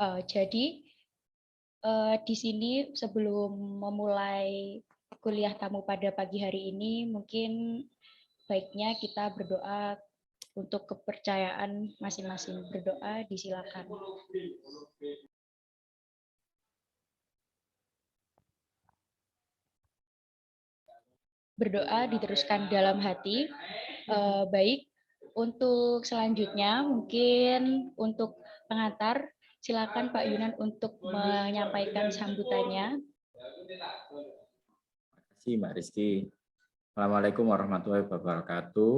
Jadi di sini sebelum memulai kuliah tamu pada pagi hari ini, mungkin baiknya kita berdoa untuk kepercayaan masing-masing. Berdoa, disilakan. Berdoa diteruskan dalam hati. Baik, untuk selanjutnya mungkin untuk pengantar, silakan Pak Yunan untuk menyampaikan sambutannya. Terima kasih Mbak Rizky. Assalamualaikum warahmatullahi wabarakatuh.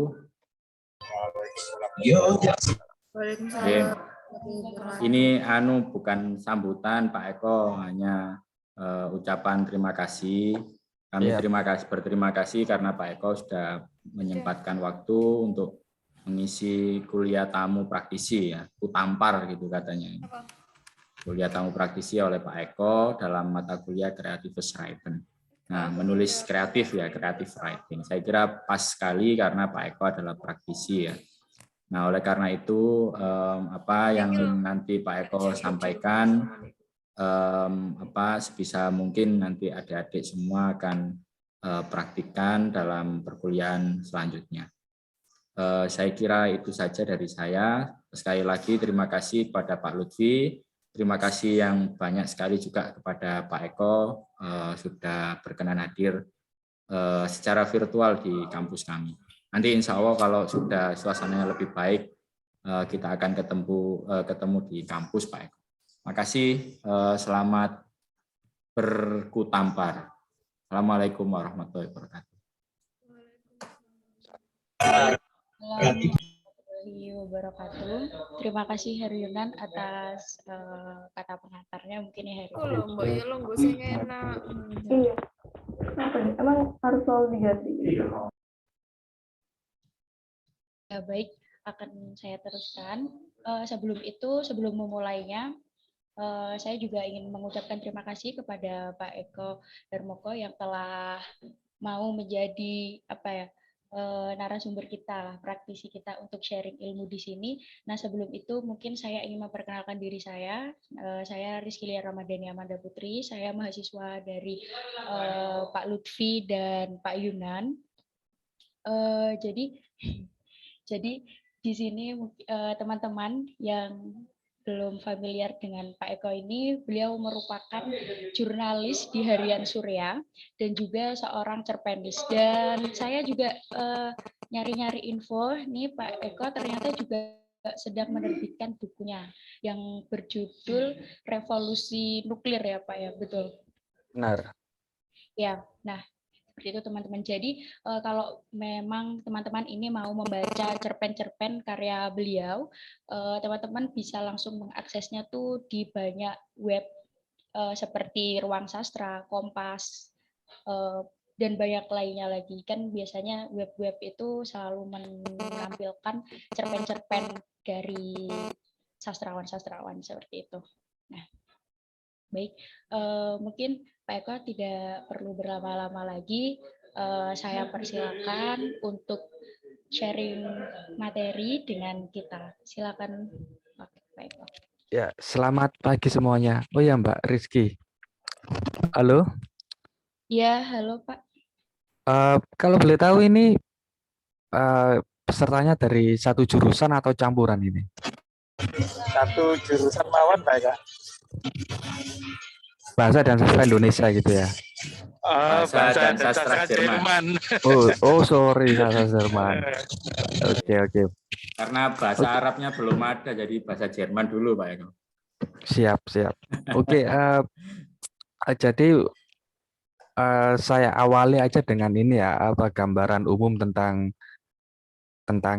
Ini bukan sambutan Pak Eko, hanya ucapan terima kasih. Kami berterima kasih karena Pak Eko sudah menyempatkan waktu untuk mengisi kuliah tamu praktisi ya, Kutampar gitu katanya. Kuliah tamu praktisi oleh Pak Eko dalam mata kuliah Creative Writing. Nah, menulis kreatif ya, creative writing. Saya kira pas sekali karena Pak Eko adalah praktisi ya. Nah, oleh karena itu apa yang nanti Pak Eko sampaikan sebisa mungkin nanti adik-adik semua akan praktikkan dalam perkuliahan selanjutnya. Saya kira itu saja dari saya. Sekali lagi terima kasih kepada Pak Lutfi, terima kasih yang banyak sekali juga kepada Pak Eko sudah berkenan hadir secara virtual di kampus kami. Nanti insya Allah kalau sudah suasananya lebih baik, kita akan ketemu di kampus Pak Eko. Makasih, selamat berkutampar. Assalamualaikum warahmatullahi wabarakatuh. Warahmatullahi wabarakatuh. Terima kasih Heru Yunan atas kata pengantarnya. Mungkin ya Heru. Iya. Kenapa nih? Emang harus selalu diganti? Ya, baik, akan saya teruskan. Sebelum memulainya, saya juga ingin mengucapkan terima kasih kepada Pak Eko Darmoko yang telah mau menjadi narasumber kita, praktisi kita untuk sharing ilmu di sini. Nah, sebelum itu mungkin saya ingin memperkenalkan diri saya. Saya Rizky Lia Ramadhani Amanda Putri. Saya mahasiswa dari Pak Lutfi dan Pak Yunan. Jadi di sini teman-teman yang belum familiar dengan Pak Eko ini, beliau merupakan jurnalis di Harian Surya dan juga seorang cerpenis. Dan saya juga nyari-nyari info, nih Pak Eko ternyata juga sedang menerbitkan bukunya yang berjudul Revolusi Nuklir ya Pak ya, betul? Benar. Ya, nah seperti itu teman-teman. Jadi kalau memang teman-teman ini mau membaca cerpen-cerpen karya beliau, teman-teman bisa langsung mengaksesnya tuh di banyak web seperti Ruang Sastra, Kompas, dan banyak lainnya lagi. Kan biasanya web-web itu selalu menampilkan cerpen-cerpen dari sastrawan-sastrawan seperti itu. Nah, baik, mungkin Pak Eko tidak perlu berlama-lama lagi. Saya persilakan untuk sharing materi dengan kita. Silakan Pak Eko. Ya, selamat pagi semuanya. Oh ya Mbak Rizky. Halo? Ya, halo Pak. Kalau boleh tahu ini pesertanya dari satu jurusan atau campuran ini? Satu jurusan mawon Pak ya. Bahasa dan sastra Indonesia gitu ya? Bahasa dan sastra Jerman. Oh sorry, sastra Jerman. Oke. Karena bahasa Arabnya belum ada, jadi bahasa Jerman dulu Pak Eko. Siap. Oke, jadi saya awali aja dengan ini ya, gambaran umum tentang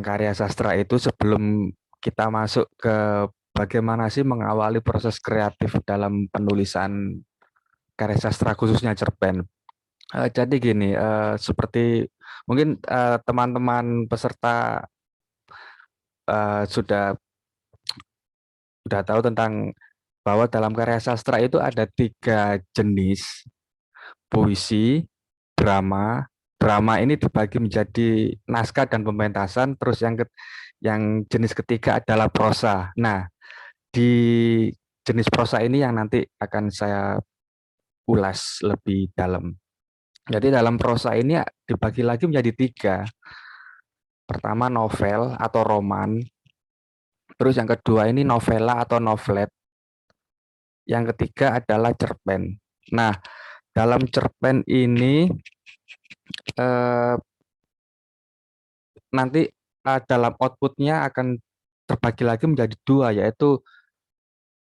karya sastra itu sebelum kita masuk ke bagaimana sih mengawali proses kreatif dalam penulisan karya sastra khususnya cerpen. Jadi gini, seperti mungkin teman-teman peserta sudah tahu tentang bahwa dalam karya sastra itu ada 3 jenis: puisi, drama. Drama ini dibagi menjadi naskah dan pementasan, terus yang jenis ketiga adalah prosa. Nah, di jenis prosa ini yang nanti akan saya ulas lebih dalam. Jadi dalam prosa ini dibagi lagi menjadi 3. Pertama novel atau roman, terus yang kedua ini novela atau novelet, yang ketiga adalah cerpen. Nah, dalam cerpen ini nanti dalam outputnya akan terbagi lagi menjadi 2, yaitu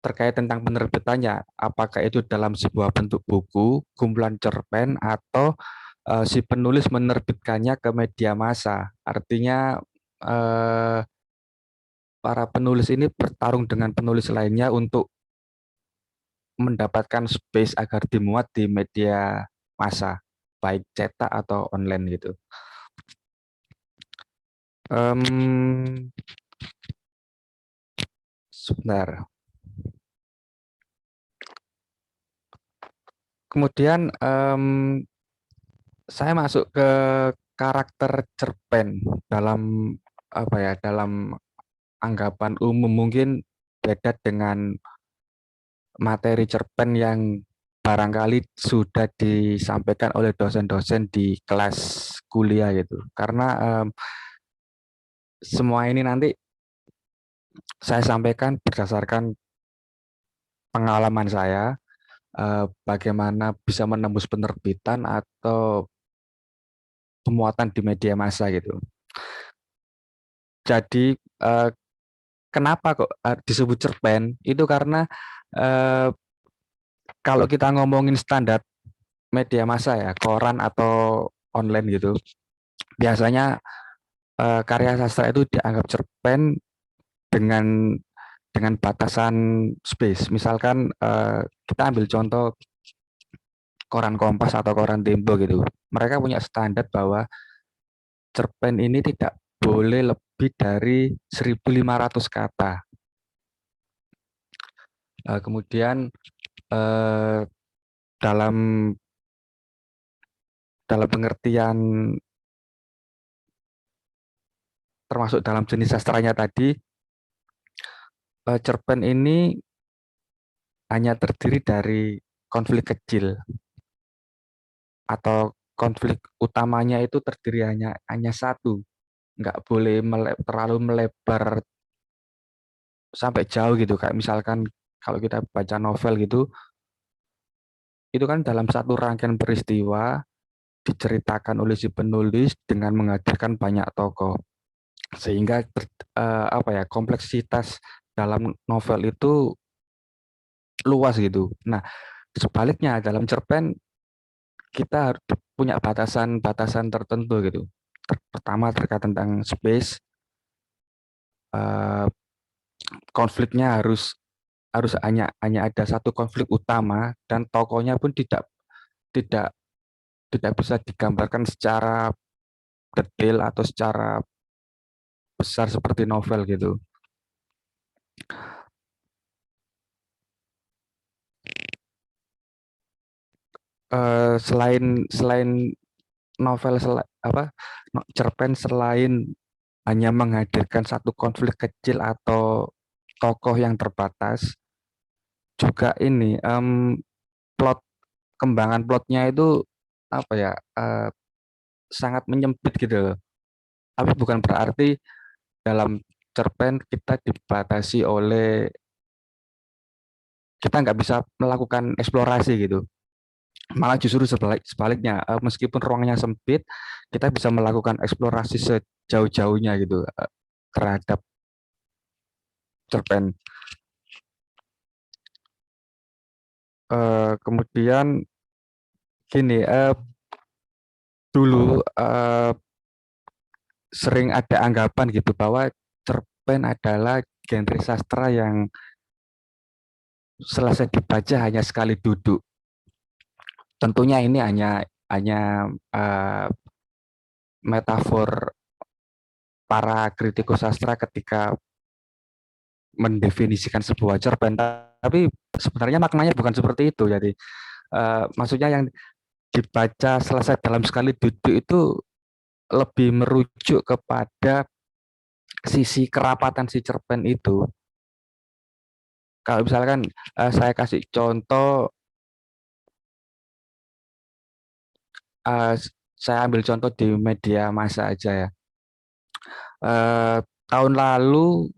terkait tentang penerbitannya, apakah itu dalam sebuah bentuk buku, kumpulan cerpen, atau si penulis menerbitkannya ke media massa. Artinya para penulis ini bertarung dengan penulis lainnya untuk mendapatkan space agar dimuat di media massa, baik cetak atau online gitu. Sebentar. Kemudian saya masuk ke karakter cerpen dalam dalam anggapan umum, mungkin beda dengan materi cerpen yang barangkali sudah disampaikan oleh dosen-dosen di kelas kuliah gitu. Karena semua ini nanti saya sampaikan berdasarkan pengalaman saya, bagaimana bisa menembus penerbitan atau pemuatan di media massa gitu. Jadi kenapa kok disebut cerpen? Itu karena kalau kita ngomongin standar media massa ya, koran atau online gitu, biasanya karya sastra itu dianggap cerpen dengan batasan space. Misalkan kita ambil contoh koran Kompas atau koran Tempo gitu. Mereka punya standar bahwa cerpen ini tidak boleh lebih dari 1.500 kata. Kemudian dalam pengertian termasuk dalam jenis sastranya tadi, cerpen ini hanya terdiri dari konflik kecil, atau konflik utamanya itu terdiri hanya satu, nggak boleh terlalu melebar sampai jauh gitu. Kayak misalkan kalau kita baca novel gitu, itu kan dalam satu rangkaian peristiwa diceritakan oleh si penulis dengan menghadirkan banyak tokoh, sehingga kompleksitas dalam novel itu luas gitu. Nah, sebaliknya dalam cerpen kita harus punya batasan-batasan tertentu gitu. Pertama terkait tentang space, konfliknya harus hanya ada satu konflik utama, dan tokohnya pun tidak tidak bisa digambarkan secara detail atau secara besar seperti novel gitu. Selain novel cerpen, selain hanya menghadirkan satu konflik kecil atau tokoh yang terbatas, juga ini kembangan plotnya itu sangat menyempit gitu. Tapi bukan berarti dalam cerpen kita dibatasi oleh, kita nggak bisa melakukan eksplorasi gitu. Malah justru sebaliknya, meskipun ruangnya sempit, kita bisa melakukan eksplorasi sejauh-jauhnya gitu terhadap cerpen. Kemudian gini, dulu sering ada anggapan gitu bahwa cerpen adalah genre sastra yang selesai dibaca hanya sekali duduk. Tentunya ini hanya metafor para kritikus sastra ketika mendefinisikan sebuah cerpen, tapi sebenarnya maknanya bukan seperti itu. Jadi maksudnya yang dibaca selesai dalam sekali duduk itu lebih merujuk kepada sisi kerapatan si cerpen itu. Kalau misalkan saya kasih contoh, eh, saya ambil contoh di media massa aja ya. Eh, tahun lalu,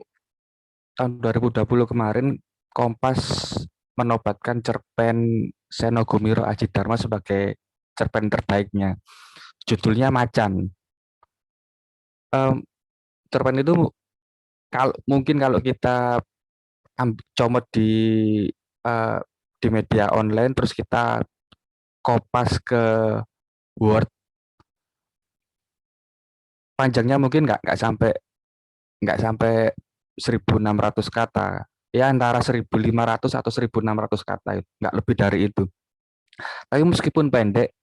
tahun 2020 kemarin, Kompas menobatkan cerpen Seno Gumiro Aji Dharma sebagai cerpen terbaiknya. Judulnya Macan. Em, cerpen itu mungkin kalau kita comot eh, di media online terus kita kopas ke Word, panjangnya mungkin nggak sampai 1.600 kata, ya antara 1.500 atau 1.600 kata, nggak lebih dari itu. Tapi meskipun pendek,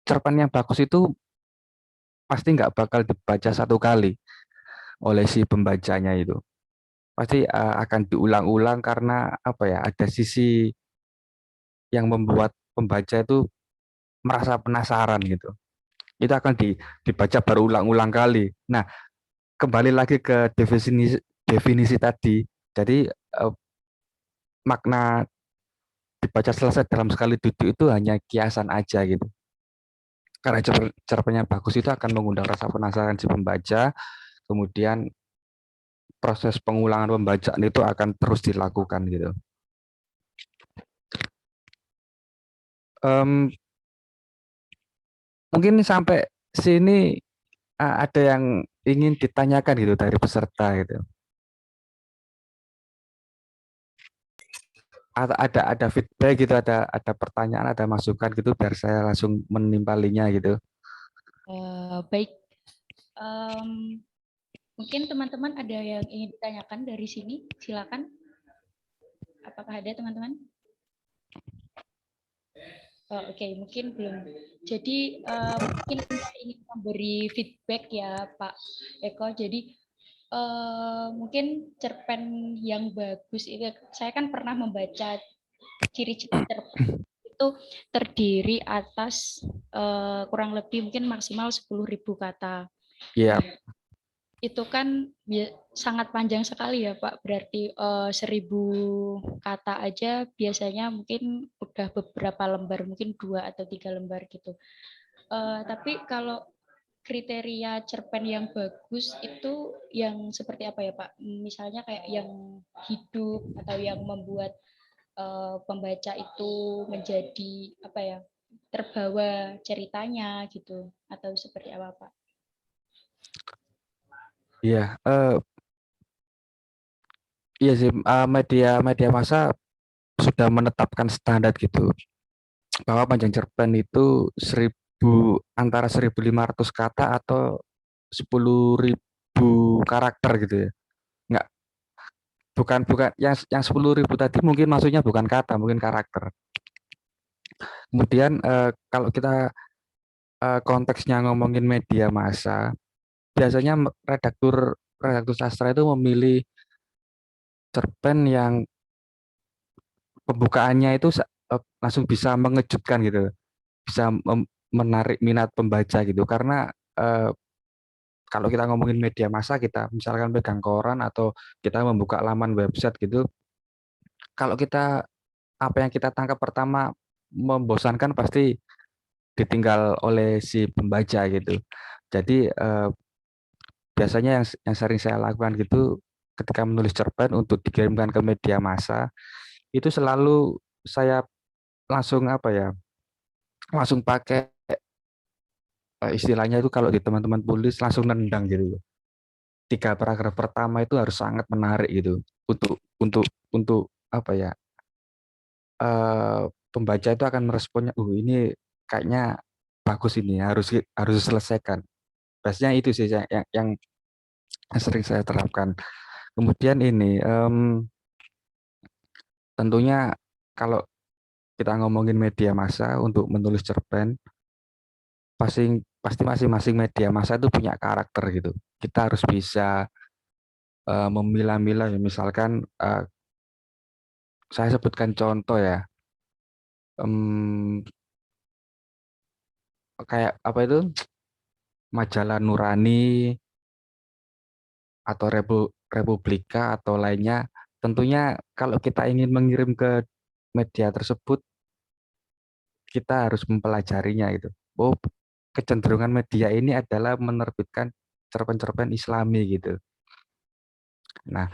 cerpen yang bagus itu pasti nggak bakal dibaca satu kali oleh si pembacanya itu. Pasti akan diulang-ulang karena apa ya? Ada sisi yang membuat pembaca itu merasa penasaran gitu. Itu akan dibaca berulang-ulang kali. Nah, kembali lagi ke definisi tadi. Jadi makna dibaca selesai dalam sekali duduk itu hanya kiasan aja gitu. Karena cerpennya bagus itu akan mengundang rasa penasaran si pembaca, kemudian proses pengulangan pembacaan itu akan terus dilakukan gitu. Em, mungkin sampai sini ada yang ingin ditanyakan gitu dari peserta gitu. Atau ada feedback gitu, ada pertanyaan, ada masukan gitu biar saya langsung menimpalinya gitu. Baik, mungkin teman-teman ada yang ingin ditanyakan dari sini, silakan. Apakah ada teman-teman? Oke, mungkin belum. Jadi mungkin Anda ingin memberi feedback ya Pak Eko. Jadi mungkin cerpen yang bagus itu, saya kan pernah membaca ciri-ciri cerpen itu terdiri atas kurang lebih mungkin maksimal 10.000 kata. Iya. Itu kan sangat panjang sekali ya Pak. Berarti 1.000 kata aja biasanya mungkin udah beberapa lembar, mungkin 2 atau 3 lembar gitu. Tapi kalau kriteria cerpen yang bagus itu yang seperti apa ya Pak? Misalnya kayak yang hidup atau yang membuat pembaca itu menjadi apa ya, terbawa ceritanya gitu, atau seperti apa Pak? Iya, iya sih, media massa sudah menetapkan standar gitu bahwa panjang cerpen itu antara 1.500 kata atau 10.000 karakter gitu ya. Nggak, bukan yang 10.000 tadi mungkin maksudnya bukan kata, mungkin karakter. Kemudian kalau kita konteksnya ngomongin media massa, biasanya redaktur redaktur sastra itu memilih cerpen yang pembukaannya itu langsung bisa mengejutkan gitu, bisa menarik minat pembaca gitu. Karena kalau kita ngomongin media massa, kita misalkan pegang koran atau kita membuka laman website gitu, kalau kita apa yang kita tangkap pertama membosankan, pasti ditinggal oleh si pembaca gitu. Jadi biasanya yang sering saya lakukan gitu ketika menulis cerpen untuk dikirimkan ke media massa, itu selalu saya langsung apa ya, langsung pakai istilahnya itu kalau di teman-teman tulis langsung nendang gitu. 3 paragraf pertama itu harus sangat menarik gitu untuk apa ya, pembaca itu akan meresponnya, ini kayaknya bagus, ini harus diselesaikan. Biasanya itu sih yang sering saya terapkan. Kemudian ini tentunya kalau kita ngomongin media massa untuk menulis cerpen, pasti masing-masing media massa itu punya karakter gitu. Kita harus bisa memilah-milah ya. Misalkan saya sebutkan contoh ya, kayak apa itu, majalah Nurani atau Republika atau lainnya, tentunya kalau kita ingin mengirim ke media tersebut, kita harus mempelajarinya itu. Oh, kecenderungan media ini adalah menerbitkan cerpen-cerpen Islami gitu. Nah,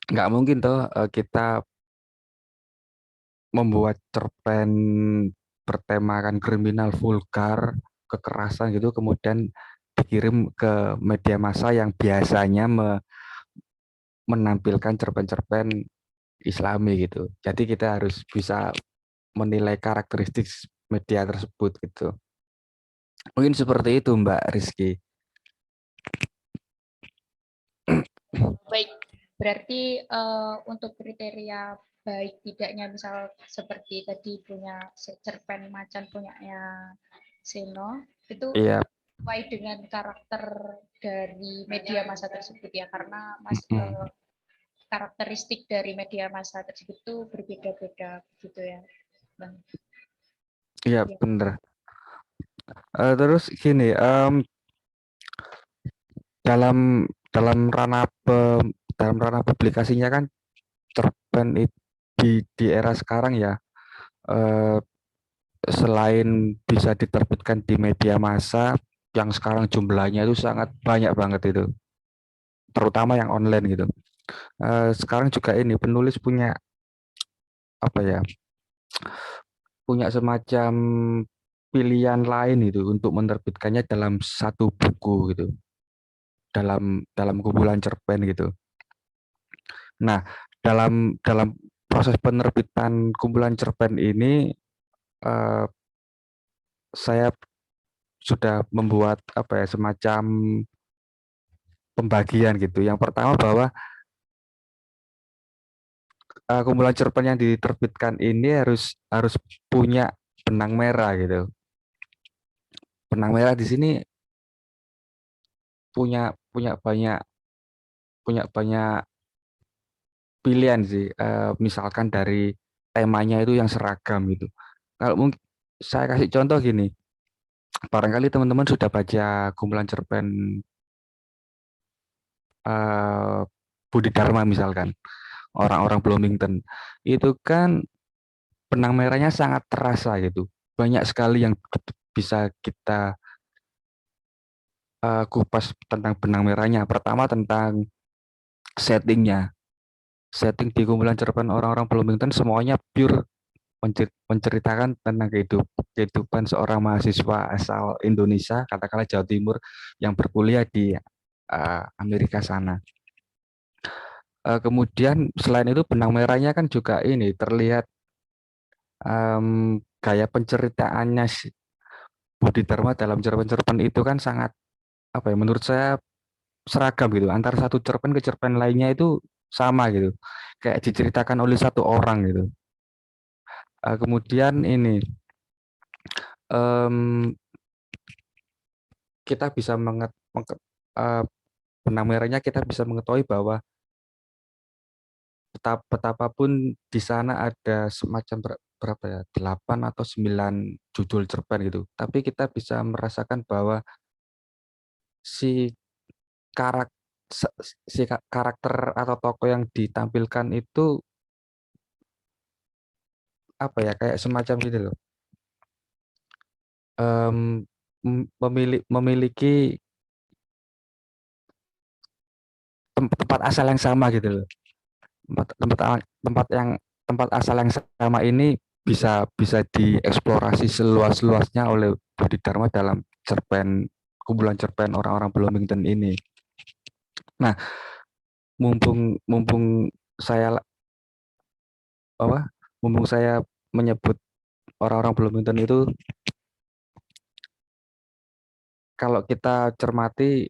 nggak mungkin toh kita membuat cerpen bertemakan kriminal, vulgar, kekerasan gitu, kemudian dikirim ke media massa yang biasanya menampilkan cerpen-cerpen Islami gitu. Jadi kita harus bisa menilai karakteristik media tersebut gitu. Mungkin seperti itu Mbak Rizky. Baik, berarti untuk kriteria baik tidaknya misal seperti tadi punya cerpen macan punyanya Seno itu Iya. sesuai dengan karakter dari media massa tersebut ya, karena karakteristik dari media massa tersebut itu berbeda-beda gitu ya, Bang. Iya, benar. Terus gini, dalam dalam ranah dalam ranah publikasinya kan cerpen di era sekarang ya, selain bisa diterbitkan di media massa yang sekarang jumlahnya itu sangat banyak banget itu, terutama yang online gitu. Sekarang juga ini penulis punya apa ya, punya semacam pilihan lain itu untuk menerbitkannya dalam satu buku gitu, dalam kumpulan cerpen gitu. Nah, dalam proses penerbitan kumpulan cerpen ini, saya sudah membuat apa ya, semacam pembagian gitu. Yang pertama bahwa kumpulan cerpen yang diterbitkan ini harus harus punya benang merah gitu. Benang merah di sini punya punya banyak pilihan sih. Misalkan dari temanya itu yang seragam gitu. Kalau mungkin saya kasih contoh gini, barangkali teman-teman sudah baca kumpulan cerpen Budi Dharma misalkan, orang-orang Bloomington. Itu kan benang merahnya sangat terasa gitu. Banyak sekali yang bisa kita kupas tentang benang merahnya. Pertama tentang settingnya. Setting di kumpulan cerpen orang-orang Bloomington semuanya pure menceritakan tentang kehidupan seorang mahasiswa asal Indonesia, katakanlah Jawa Timur, yang berkuliah di Amerika sana. Kemudian selain itu benang merahnya kan juga ini terlihat gaya penceritaannya Budi Dharma dalam cerpen-cerpen itu kan sangat apa ya, menurut saya seragam gitu, antara satu cerpen ke cerpen lainnya itu sama gitu, kayak diceritakan oleh satu orang gitu. Kemudian ini kita bisa benang merahnya kita bisa mengetahui bahwa betapapun di sana ada semacam berapa ya, 8 atau 9 judul cerpen gitu, tapi kita bisa merasakan bahwa si karakter karakter atau tokoh yang ditampilkan itu apa ya, kayak semacam gitu loh, memiliki tempat asal yang sama gitu loh. Tempat asal yang sama ini bisa bisa dieksplorasi seluas-luasnya oleh Budi Dharma dalam kumpulan cerpen orang-orang Bloomington ini. Nah, mumpung mumpung saya mumpung saya menyebut orang-orang Bloomington itu, kalau kita cermati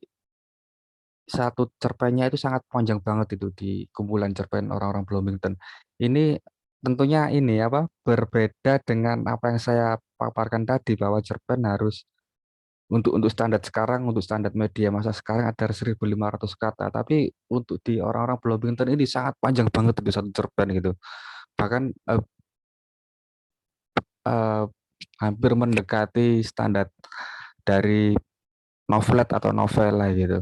satu cerpennya itu sangat panjang banget itu di kumpulan cerpen orang-orang Bloomington. Ini tentunya ini berbeda dengan apa yang saya paparkan tadi, bahwa cerpen harus untuk standar sekarang, untuk standar media masa sekarang ada 1.500 kata, tapi untuk di orang-orang Bloomington ini sangat panjang banget itu satu cerpen gitu. Bahkan hampir mendekati standar dari novelet atau novela gitu.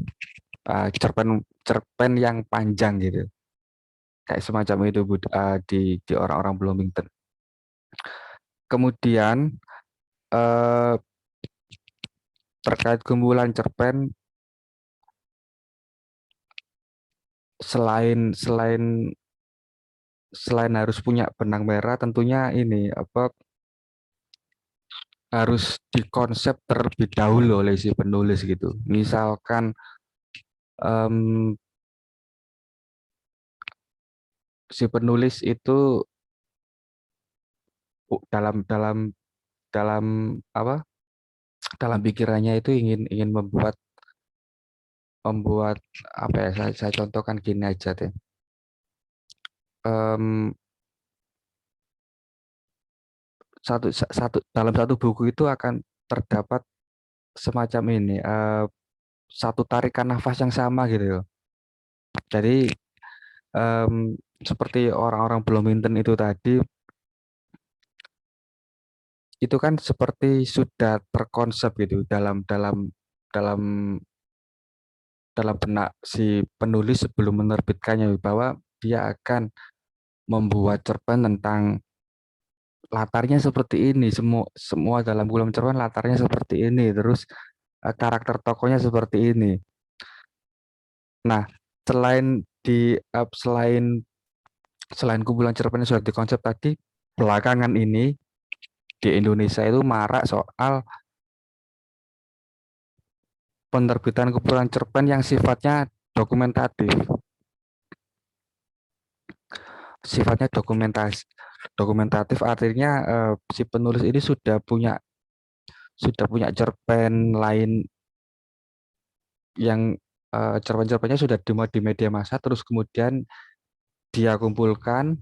Cerpen yang panjang gitu. kayak semacam itu di orang-orang Bloomington. Kemudian terkait kumpulan cerpen, selain selain selain harus punya benang merah, tentunya ini apa harus dikonsep terlebih dahulu oleh si penulis gitu. Misalkan em, si penulis itu dalam dalam dalam apa dalam pikirannya itu ingin ingin membuat membuat apa ya, saya contohkan gini aja deh. Em, dalam satu buku itu akan terdapat semacam ini, satu tarikan nafas yang sama gitu loh. Jadi seperti orang-orang Bloomington itu tadi, itu kan seperti sudah terkonsep gitu dalam dalam benak si penulis sebelum menerbitkannya, bahwa dia akan membuat cerpen tentang latarnya seperti ini, semua semua dalam bulan cerpen latarnya seperti ini, terus karakter tokohnya seperti ini. Nah, selain di selain kumpulan cerpen yang sudah dikonsep tadi, belakangan ini di Indonesia itu marak soal penerbitan kumpulan cerpen yang sifatnya dokumentatif. Sifatnya dokumentatif artinya si penulis ini sudah punya cerpen lain yang cerpen-cerpennya sudah dimuat di media massa, terus kemudian dia kumpulkan,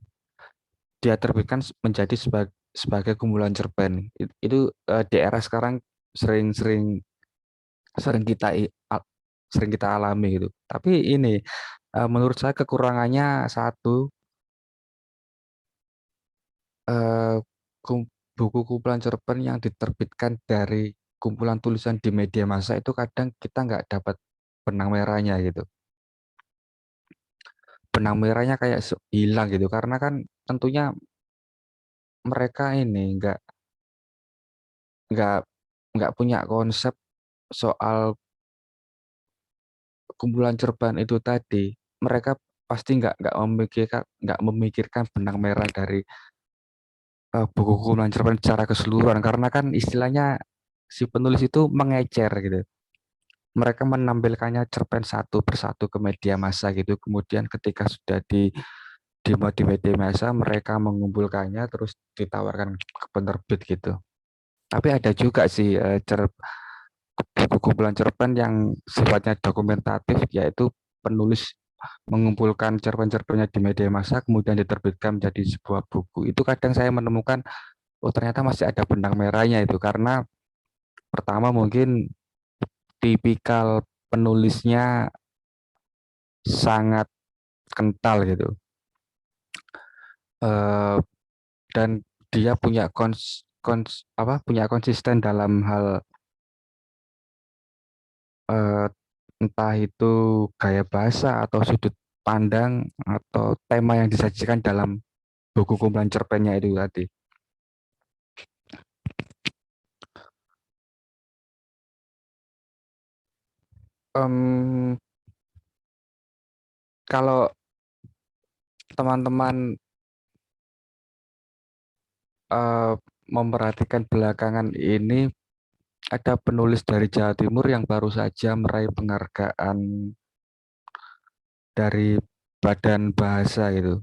dia terbitkan menjadi sebagai kumpulan cerpen. Itu di era sekarang sering-sering sering kita sering kita alami gitu. Tapi ini menurut saya kekurangannya satu, eh, buku kumpulan cerpen yang diterbitkan dari kumpulan tulisan di media massa itu kadang kita nggak dapat benang merahnya gitu. Benang merahnya kayak hilang gitu, karena kan tentunya mereka ini nggak nggak punya konsep soal kumpulan cerpen itu tadi. Mereka pasti nggak memikirkan benang merah dari buku kumpulan cerpen secara keseluruhan, karena kan istilahnya si penulis itu mengecer gitu. Mereka menampilkannya cerpen satu persatu ke media massa gitu. Kemudian ketika sudah di media massa, mereka mengumpulkannya terus ditawarkan ke penerbit gitu. Tapi ada juga sih buku kumpulan cerpen yang sifatnya dokumentatif, yaitu penulis mengumpulkan cerpen-cerpennya di media massa kemudian diterbitkan menjadi sebuah buku. Itu kadang saya menemukan, oh ternyata masih ada benang merahnya itu, karena pertama mungkin tipikal penulisnya sangat kental gitu. Eh, dan dia punya konsisten dalam hal eh, entah itu gaya bahasa atau sudut pandang atau tema yang disajikan dalam buku kumpulan cerpennya itu tadi. Em, Kalau teman-teman eh, memperhatikan belakangan ini, ada penulis dari Jawa Timur yang baru saja meraih penghargaan dari Badan Bahasa itu.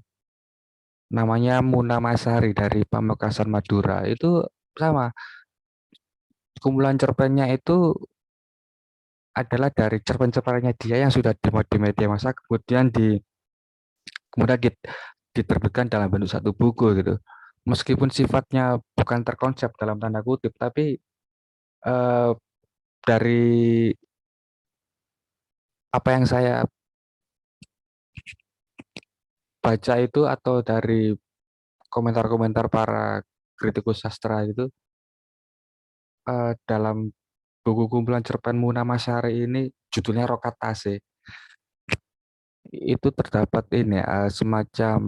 Namanya Muna Masari dari Pamekasan Madura. Itu sama, kumpulan cerpennya itu adalah dari cerpen-cerpennya dia yang sudah dimuat di media massa, kemudian diterbitkan dalam bentuk satu buku gitu. Meskipun sifatnya bukan terkonsep dalam tanda kutip, tapi eh, dari apa yang saya baca itu atau dari komentar-komentar para kritikus sastra itu, dalam buku kumpulan cerpen Muna Masari ini judulnya Rokatase. itu terdapat ini semacam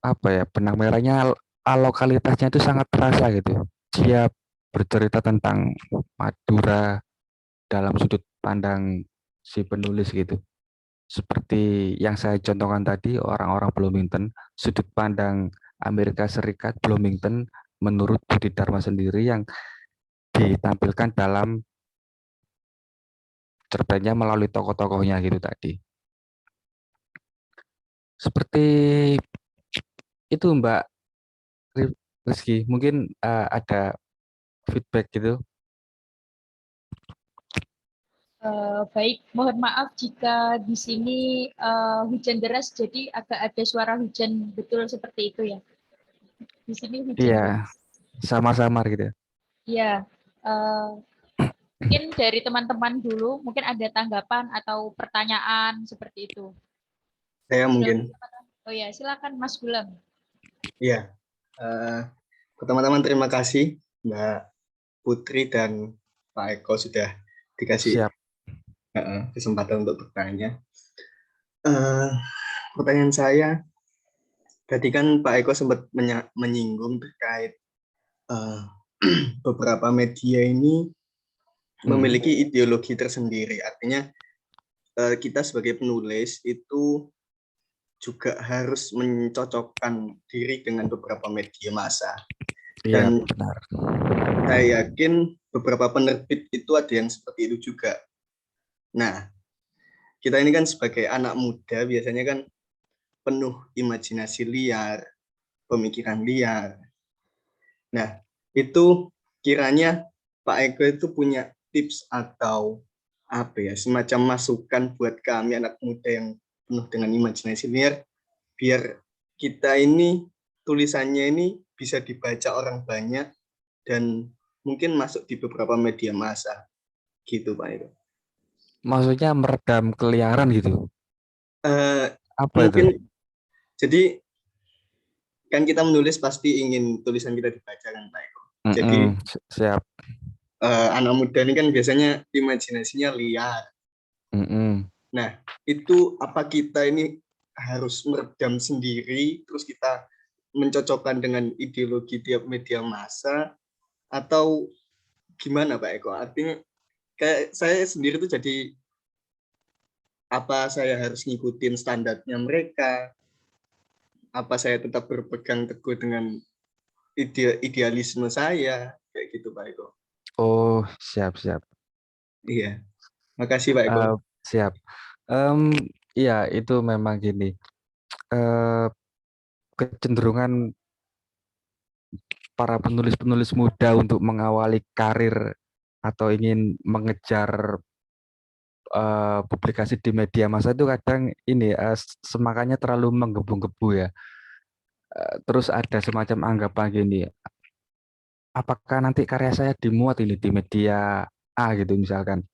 apa ya, benang merahnya lokalitasnya itu sangat terasa gitu. Dia bercerita tentang Madura dalam sudut pandang si penulis gitu. Seperti yang saya contohkan tadi, orang-orang Bloomington, sudut pandang Amerika Serikat Bloomington menurut Budi Dharma sendiri yang ditampilkan dalam cerpennya melalui tokoh-tokohnya gitu tadi. Seperti itu Mbak Rizky, mungkin ada feedback gitu. Baik, mohon maaf jika di sini hujan deras, jadi agak ada suara hujan, betul seperti itu ya. Di sini hujan Iya, deras. sama-sama gitu. Ya, eh, mungkin dari teman-teman dulu, mungkin ada tanggapan atau pertanyaan seperti itu. Saya Silakan. mungkin, Oh ya, silakan Mas Gulam. ya, teman-teman terima kasih Mbak Putri dan Pak Eko sudah dikasih Siap. kesempatan untuk bertanya. Eh, Pertanyaan saya, tadi kan Pak Eko sempat menyinggung terkait eh, beberapa media ini memiliki ideologi tersendiri. Artinya kita sebagai penulis itu juga harus mencocokkan diri dengan beberapa media massa. Iya, Dan benar. saya yakin beberapa penerbit itu ada yang seperti itu juga. Nah, kita ini kan sebagai anak muda biasanya kan penuh imajinasi liar, pemikiran liar. Nah, itu kiranya Pak Eko itu punya tips atau apa ya, semacam masukan buat kami anak muda yang penuh dengan imajinasi liar, biar kita ini tulisannya ini bisa dibaca orang banyak dan mungkin masuk di beberapa media massa gitu Pak Eko. Maksudnya meredam keliaran gitu. Apa itu? Mungkin jadi kan kita menulis pasti ingin tulisan kita dibaca kan Pak Eko. Jadi Siap. anak muda ini kan biasanya imajinasinya liar. Nah, itu apa kita ini harus meredam sendiri, terus kita mencocokkan dengan ideologi tiap media massa, atau gimana Pak Eko? Artinya kayak saya sendiri tuh jadi apa saya harus ngikutin standarnya mereka, apa saya tetap berpegang teguh dengan idealisme saya, kayak gitu Pak Eko. Oh, siap. Iya, makasih Pak Eko. Siap. Iya, itu memang gini. Kecenderungan para penulis-penulis muda untuk mengawali karir atau ingin mengejar publikasi di media massa itu kadang ini semangatnya terlalu menggebu-gebu ya. Terus ada semacam anggapan gini, apakah nanti karya saya dimuat ini di media A gitu misalkan.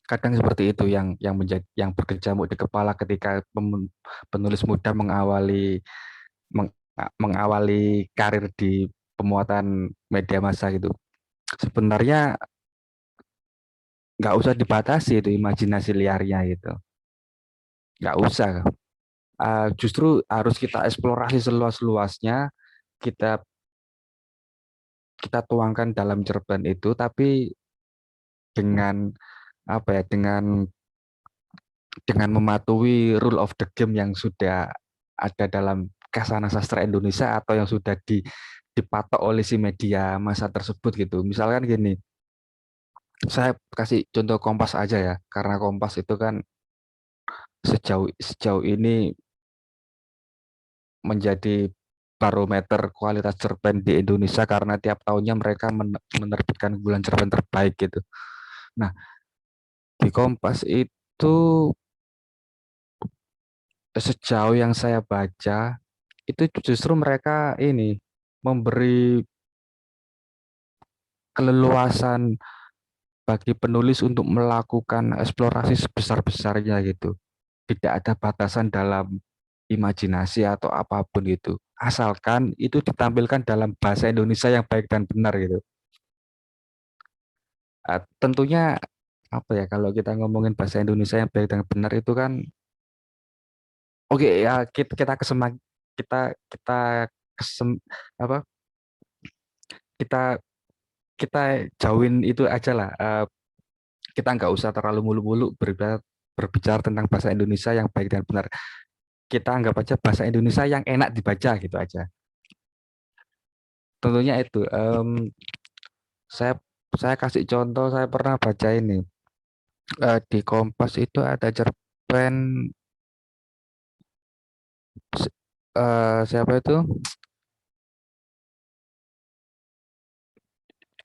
Kadang seperti itu yang menjadi yang berkecamuk di kepala ketika penulis muda mengawali karir di pemuatan media massa gitu. Sebenarnya nggak usah dibatasi itu imajinasi liarnya gitu, nggak usah. Justru harus kita eksplorasi seluas-luasnya, kita kita tuangkan dalam cerpen itu, tapi dengan apa ya, dengan mematuhi rule of the game yang sudah ada dalam Kasana Sastra Indonesia atau yang sudah dipatok oleh si media massa tersebut gitu. Misalkan gini, saya kasih contoh Kompas aja ya, karena Kompas itu kan sejauh ini menjadi barometer kualitas cerpen di Indonesia karena tiap tahunnya mereka menerbitkan bulan cerpen terbaik gitu. Nah, di Kompas itu sejauh yang saya baca itu justru mereka ini memberi keleluasan bagi penulis untuk melakukan eksplorasi sebesar-besarnya gitu. Tidak ada batasan dalam imajinasi atau apapun gitu. Asalkan itu ditampilkan dalam bahasa Indonesia yang baik dan benar gitu. Tentunya apa ya, kalau kita ngomongin bahasa Indonesia yang baik dan benar itu kan Oke ya, kita kesemak kita kesem apa kita kita jauhin itu aja lah. Kita nggak usah terlalu mulu-mulu berbicara tentang bahasa Indonesia yang baik dan benar. Kita anggap aja bahasa Indonesia yang enak dibaca gitu aja. Tentunya itu. Saya saya kasih contoh, saya pernah baca ini. Di Kompas itu ada cerpen siapa itu?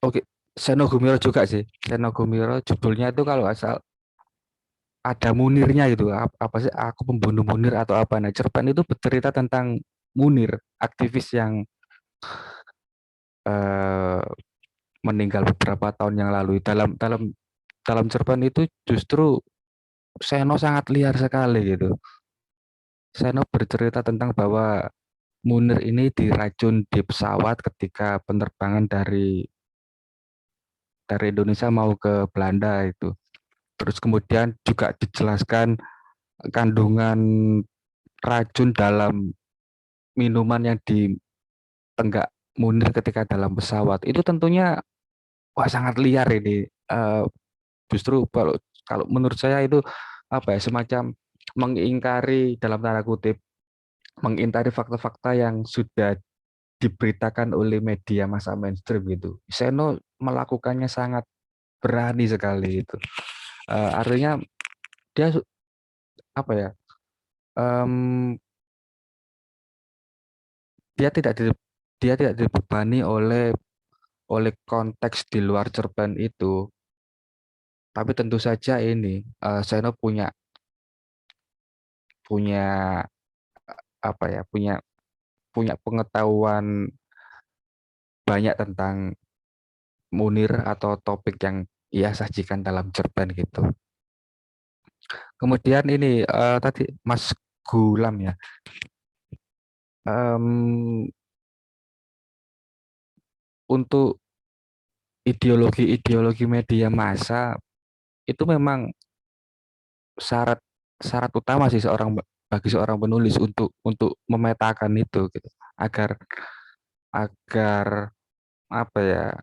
Oke, Seno Gumiro juga sih. Seno Gumiro judulnya itu kalau asal ada Munirnya gitu. Apa sih? Aku pembunuh Munir atau apa? Nah, cerpen itu bercerita tentang Munir, aktivis yang eh, meninggal beberapa tahun yang lalu. Dalam cerpen itu justru Seno sangat liar sekali gitu. Seno bercerita tentang bahwa Munir ini diracun di pesawat ketika penerbangan dari Indonesia mau ke Belanda itu. Terus kemudian juga dijelaskan kandungan racun dalam minuman yang ditenggak Munir ketika dalam pesawat. Itu tentunya wah sangat liar ini. Justru kalau menurut saya itu apa ya, semacam mengingkari dalam tanda kutip, mengingkari fakta-fakta yang sudah diberitakan oleh media massa mainstream gitu. Seno melakukannya sangat berani sekali itu. Artinya dia apa ya? em, dia tidak di, dia tidak dibebani oleh konteks di luar cerpen itu. Tapi tentu saja ini Seno punya punya apa ya? Punya punya pengetahuan banyak tentang Munir atau topik yang ia sajikan dalam cerpen gitu. Kemudian ini tadi Mas Gulam ya. Em, untuk ideologi-ideologi media massa itu memang syarat syarat utama sih bagi seorang penulis untuk memetakan itu gitu. Agar agar apa ya,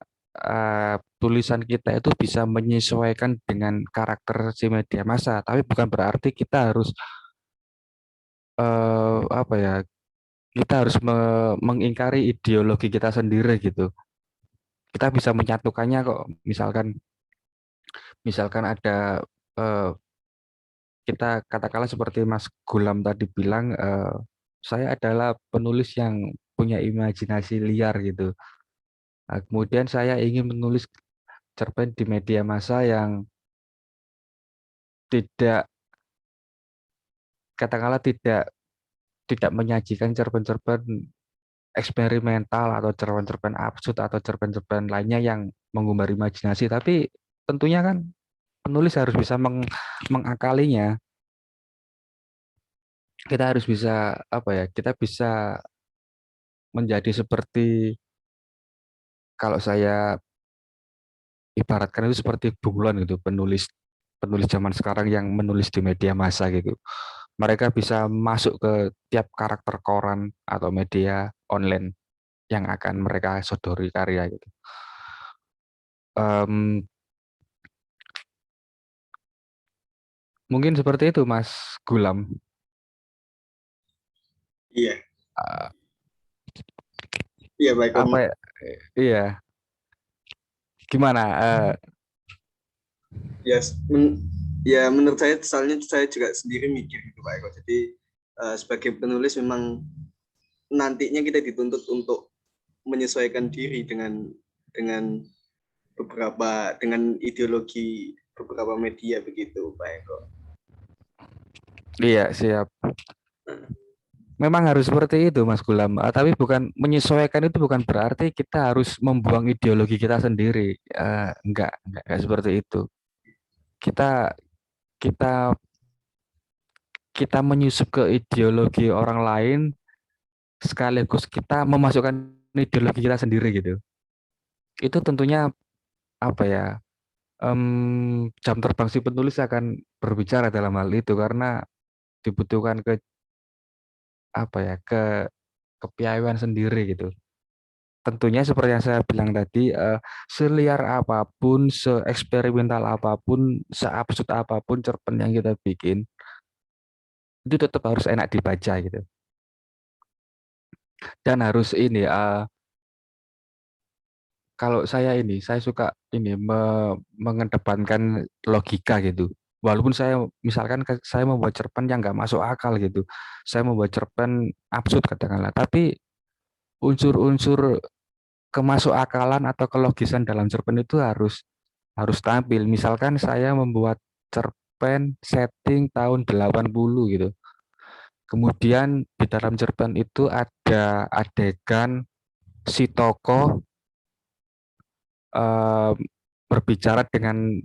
tulisan kita itu bisa menyesuaikan dengan karakter si media massa, tapi bukan berarti kita harus apa ya, kita harus mengingkari ideologi kita sendiri gitu. Kita bisa menyatukannya kok. Misalkan ada eh, kita katakanlah seperti Mas Gulam tadi bilang, saya adalah penulis yang punya imajinasi liar gitu. Nah, kemudian saya ingin menulis cerpen di media massa yang tidak katakanlah tidak menyajikan cerpen-cerpen eksperimental atau cerpen-cerpen absurd atau cerpen-cerpen lainnya yang mengumbar imajinasi, tapi tentunya kan penulis harus bisa mengakalinya. Kita harus bisa apa ya? Kita bisa menjadi seperti, kalau saya ibaratkan itu seperti bunglon gitu, penulis penulis zaman sekarang yang menulis di media massa gitu. Mereka bisa masuk ke tiap karakter koran atau media online yang akan mereka sodori karya gitu. Em, Mungkin seperti itu Mas Gulam. Iya, Eh, iya baik Om. Apa ya? Iya, gimana? Ya, ya menurut saya soalnya saya juga sendiri mikir gitu Pak Eko. Jadi sebagai penulis memang nantinya kita dituntut untuk menyesuaikan diri dengan dengan ideologi beberapa media begitu Pak Eko. Iya, siap. Memang harus seperti itu, Mas Gulam. Tapi bukan menyesuaikan itu bukan berarti kita harus membuang ideologi kita sendiri. Enggak seperti itu. Kita kita kita menyusup ke ideologi orang lain sekaligus kita memasukkan ideologi kita sendiri gitu. Itu tentunya apa ya? Jam terbang si penulis akan berbicara dalam hal itu karena dibutuhkan apa ya, kepiawaian sendiri gitu. Tentunya seperti yang saya bilang tadi, seliar apapun, seeksperimental apapun, seabsurd apapun cerpen yang kita bikin, itu tetap harus enak dibaca gitu. Dan harus ini, kalau saya suka ini mengedepankan logika gitu. Walaupun saya misalkan saya membuat cerpen yang nggak masuk akal gitu, saya membuat cerpen absurd katakanlah, tapi unsur-unsur kemasuk akalan atau kelogisan dalam cerpen itu harus harus tampil. Misalkan saya membuat cerpen setting tahun 80 gitu. Kemudian di dalam cerpen itu ada adegan si tokoh eh, berbicara dengan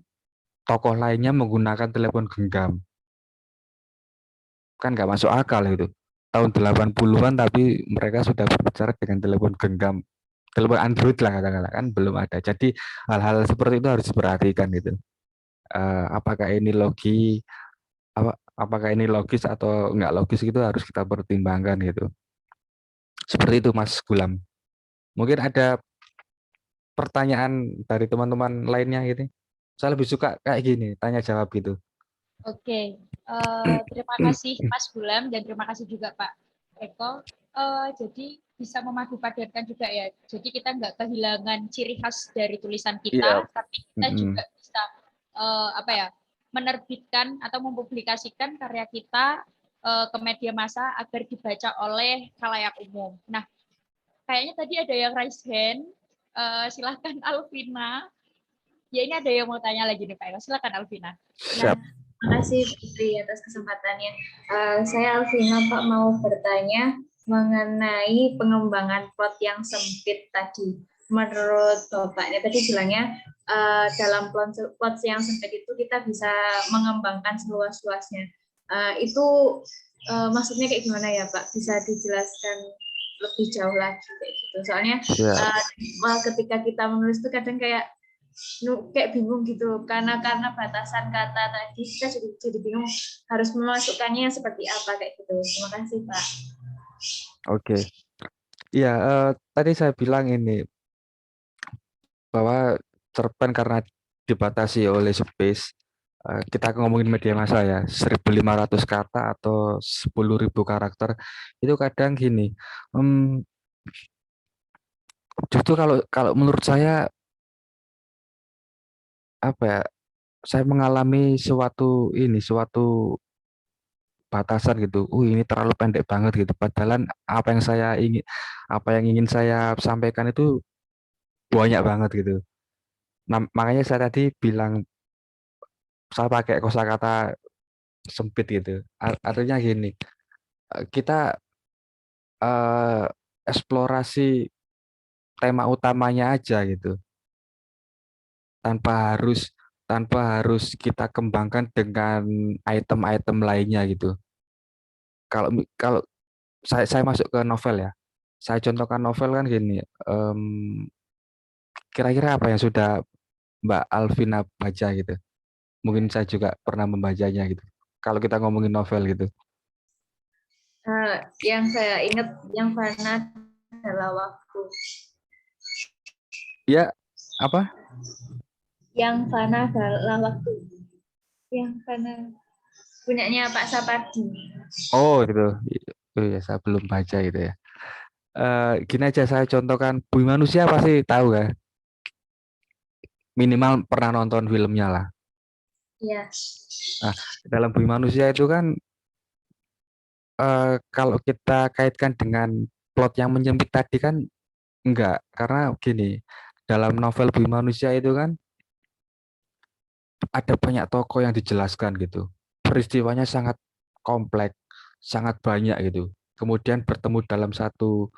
tokoh lainnya menggunakan telepon genggam. Kan nggak masuk akal itu. Tahun 80-an tapi mereka sudah berbicara dengan telepon genggam. Telepon Android lah katakanlah, kan belum ada. Jadi hal-hal seperti itu harus diperhatikan gitu. Apakah ini apakah ini logis atau nggak logis, itu harus kita pertimbangkan gitu. Seperti itu Mas Gulam. Mungkin ada pertanyaan dari teman-teman lainnya gitu. Saya lebih suka kayak gini, tanya jawab gitu. Oke, terima kasih Mas Gulam dan terima kasih juga Pak Eko. Jadi bisa memadu padankan juga ya. Jadi kita nggak kehilangan ciri khas dari tulisan Iya. kita, tapi kita juga bisa apa ya, menerbitkan atau mempublikasikan karya kita ke media massa agar dibaca oleh khalayak umum. Nah, kayaknya tadi ada yang raise hand. Silahkan Alvina. Ya ini ada yang mau tanya lagi nih Pak Eko. Silahkan Alvina. Siap. Terima kasih Putri atas kesempatannya. Saya Alvina Pak mau bertanya mengenai pengembangan plot yang sempit tadi. Menurut Bapaknya tadi bilangnya dalam plot yang sempit itu kita bisa mengembangkan seluas-luasnya. Itu maksudnya kayak gimana ya Pak? Bisa dijelaskan lebih jauh lagi kayak gitu. Soalnya ketika kita menulis itu kadang kayak bingung gitu karena batasan kata tadi kita jadi bingung harus memasukkannya seperti apa kayak gitu. Terima kasih Pak. Oke. Iya, tadi saya bilang ini bahwa cerpen karena dibatasi oleh space, kita ngomongin media massa ya, 1.500 kata atau 10.000 karakter, itu kadang gini, justru kalau kalau menurut saya apa ya, saya mengalami suatu batasan gitu. Ini terlalu pendek banget gitu. Padahal apa yang ingin saya sampaikan itu banyak banget gitu. Nah, makanya saya tadi bilang saya pakai kosakata sempit gitu. Artinya gini, kita eh, eksplorasi tema utamanya aja gitu, tanpa harus kita kembangkan dengan item-item lainnya gitu. Kalau kalau saya masuk ke novel ya, saya contohkan novel kan gini. Kira-kira apa yang sudah Mbak Alvina baca gitu? Mungkin saya juga pernah membacanya gitu. Kalau kita ngomongin novel gitu. Yang saya ingat yang Fana adalah waktu. Ya, apa? Yang Fana adalah waktu. Yang Fana punyanya Pak Sapardi. Oh gitu. Oh ya, saya belum baca gitu ya. Gini aja saya contohkan, Bumi Manusia pasti tahu kan? Minimal pernah nonton filmnya lah. Iya. Nah, dalam Bumi Manusia itu kan kalau kita kaitkan dengan plot yang menyempit tadi kan enggak, karena gini, dalam novel Bumi Manusia itu kan ada banyak tokoh yang dijelaskan gitu. Peristiwanya sangat kompleks, sangat banyak gitu. Kemudian bertemu dalam satu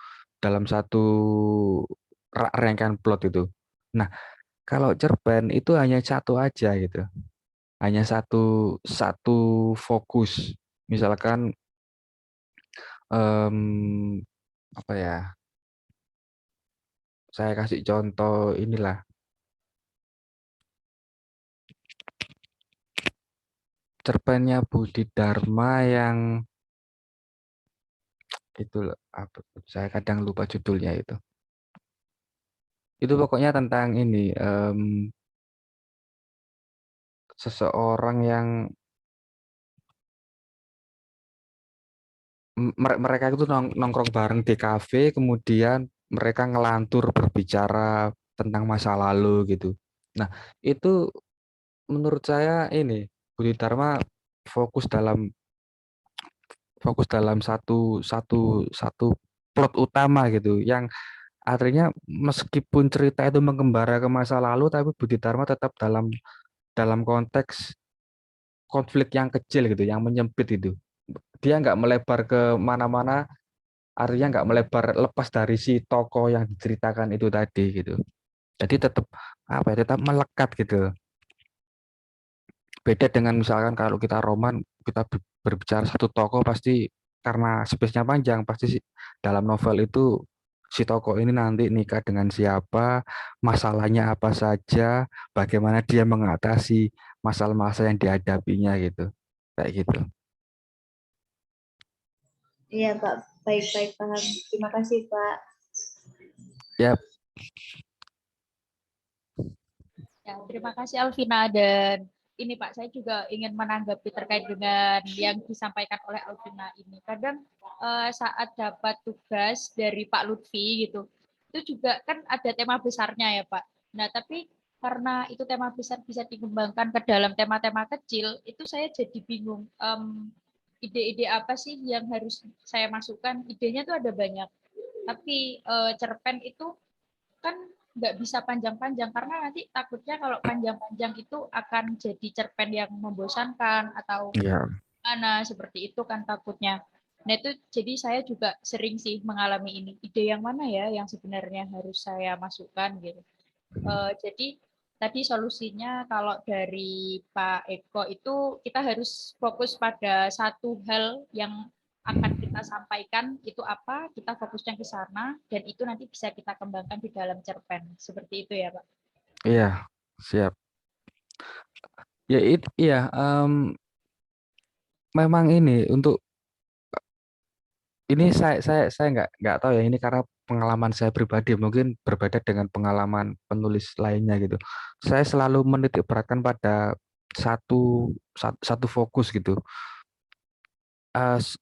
rangkaian plot itu. Nah, kalau cerpen itu hanya satu aja gitu. Hanya satu satu fokus. Misalkan apa ya? Saya kasih contoh inilah. Cerpennya Budi Dharma yang Itu loh, saya kadang lupa judulnya itu. Itu pokoknya tentang ini, seseorang yang mereka itu nongkrong bareng di kafe, kemudian mereka ngelantur berbicara tentang masa lalu gitu. Nah, itu menurut saya ini Budi Dharma fokus dalam fokus dalam satu satu satu plot utama gitu, yang artinya meskipun cerita itu mengembara ke masa lalu, tapi Budi Dharma tetap dalam dalam konteks konflik yang kecil gitu, yang menyempit itu. Dia nggak melebar ke mana-mana, artinya nggak melebar lepas dari si tokoh yang diceritakan itu tadi gitu. Jadi tetap apa ya, tetap melekat gitu. Beda dengan misalkan kalau kita roman, kita berbicara satu tokoh, pasti karena space-nya panjang, pasti dalam novel itu si tokoh ini nanti nikah dengan siapa, masalahnya apa saja, bagaimana dia mengatasi masalah-masalah yang dihadapinya gitu. Kayak gitu. Iya, Pak. Baik-baik, paham. Terima kasih, Pak. Ya, Ya, terima kasih Alvina, dan ini Pak, saya juga ingin menanggapi terkait dengan yang disampaikan oleh Alvina ini. Kadang saat dapat tugas dari Pak Lutfi gitu, itu juga kan ada tema besarnya ya Pak. Nah, tapi karena itu tema besar bisa dikembangkan ke dalam tema-tema kecil, itu saya jadi bingung. Ide-ide apa sih yang harus saya masukkan? Idenya tuh ada banyak, tapi cerpen itu kan nggak bisa panjang-panjang, karena nanti takutnya kalau panjang-panjang itu akan jadi cerpen yang membosankan atau ya, mana, seperti itu kan takutnya. Nah itu jadi saya juga sering sih mengalami ini. Ide yang mana ya yang sebenarnya harus saya masukkan gitu. Jadi tadi solusinya kalau dari Pak Eko itu kita harus fokus pada satu hal yang akan kita sampaikan, itu apa, kita fokusnya ke sana, dan itu nanti bisa kita kembangkan di dalam cerpen. Seperti itu ya Pak. iya, siap. Ya, iya, memang ini untuk ini saya nggak tahu ya, ini karena pengalaman saya pribadi, mungkin berbeda dengan pengalaman penulis lainnya gitu. Saya selalu menitik beratkan pada satu fokus gitu.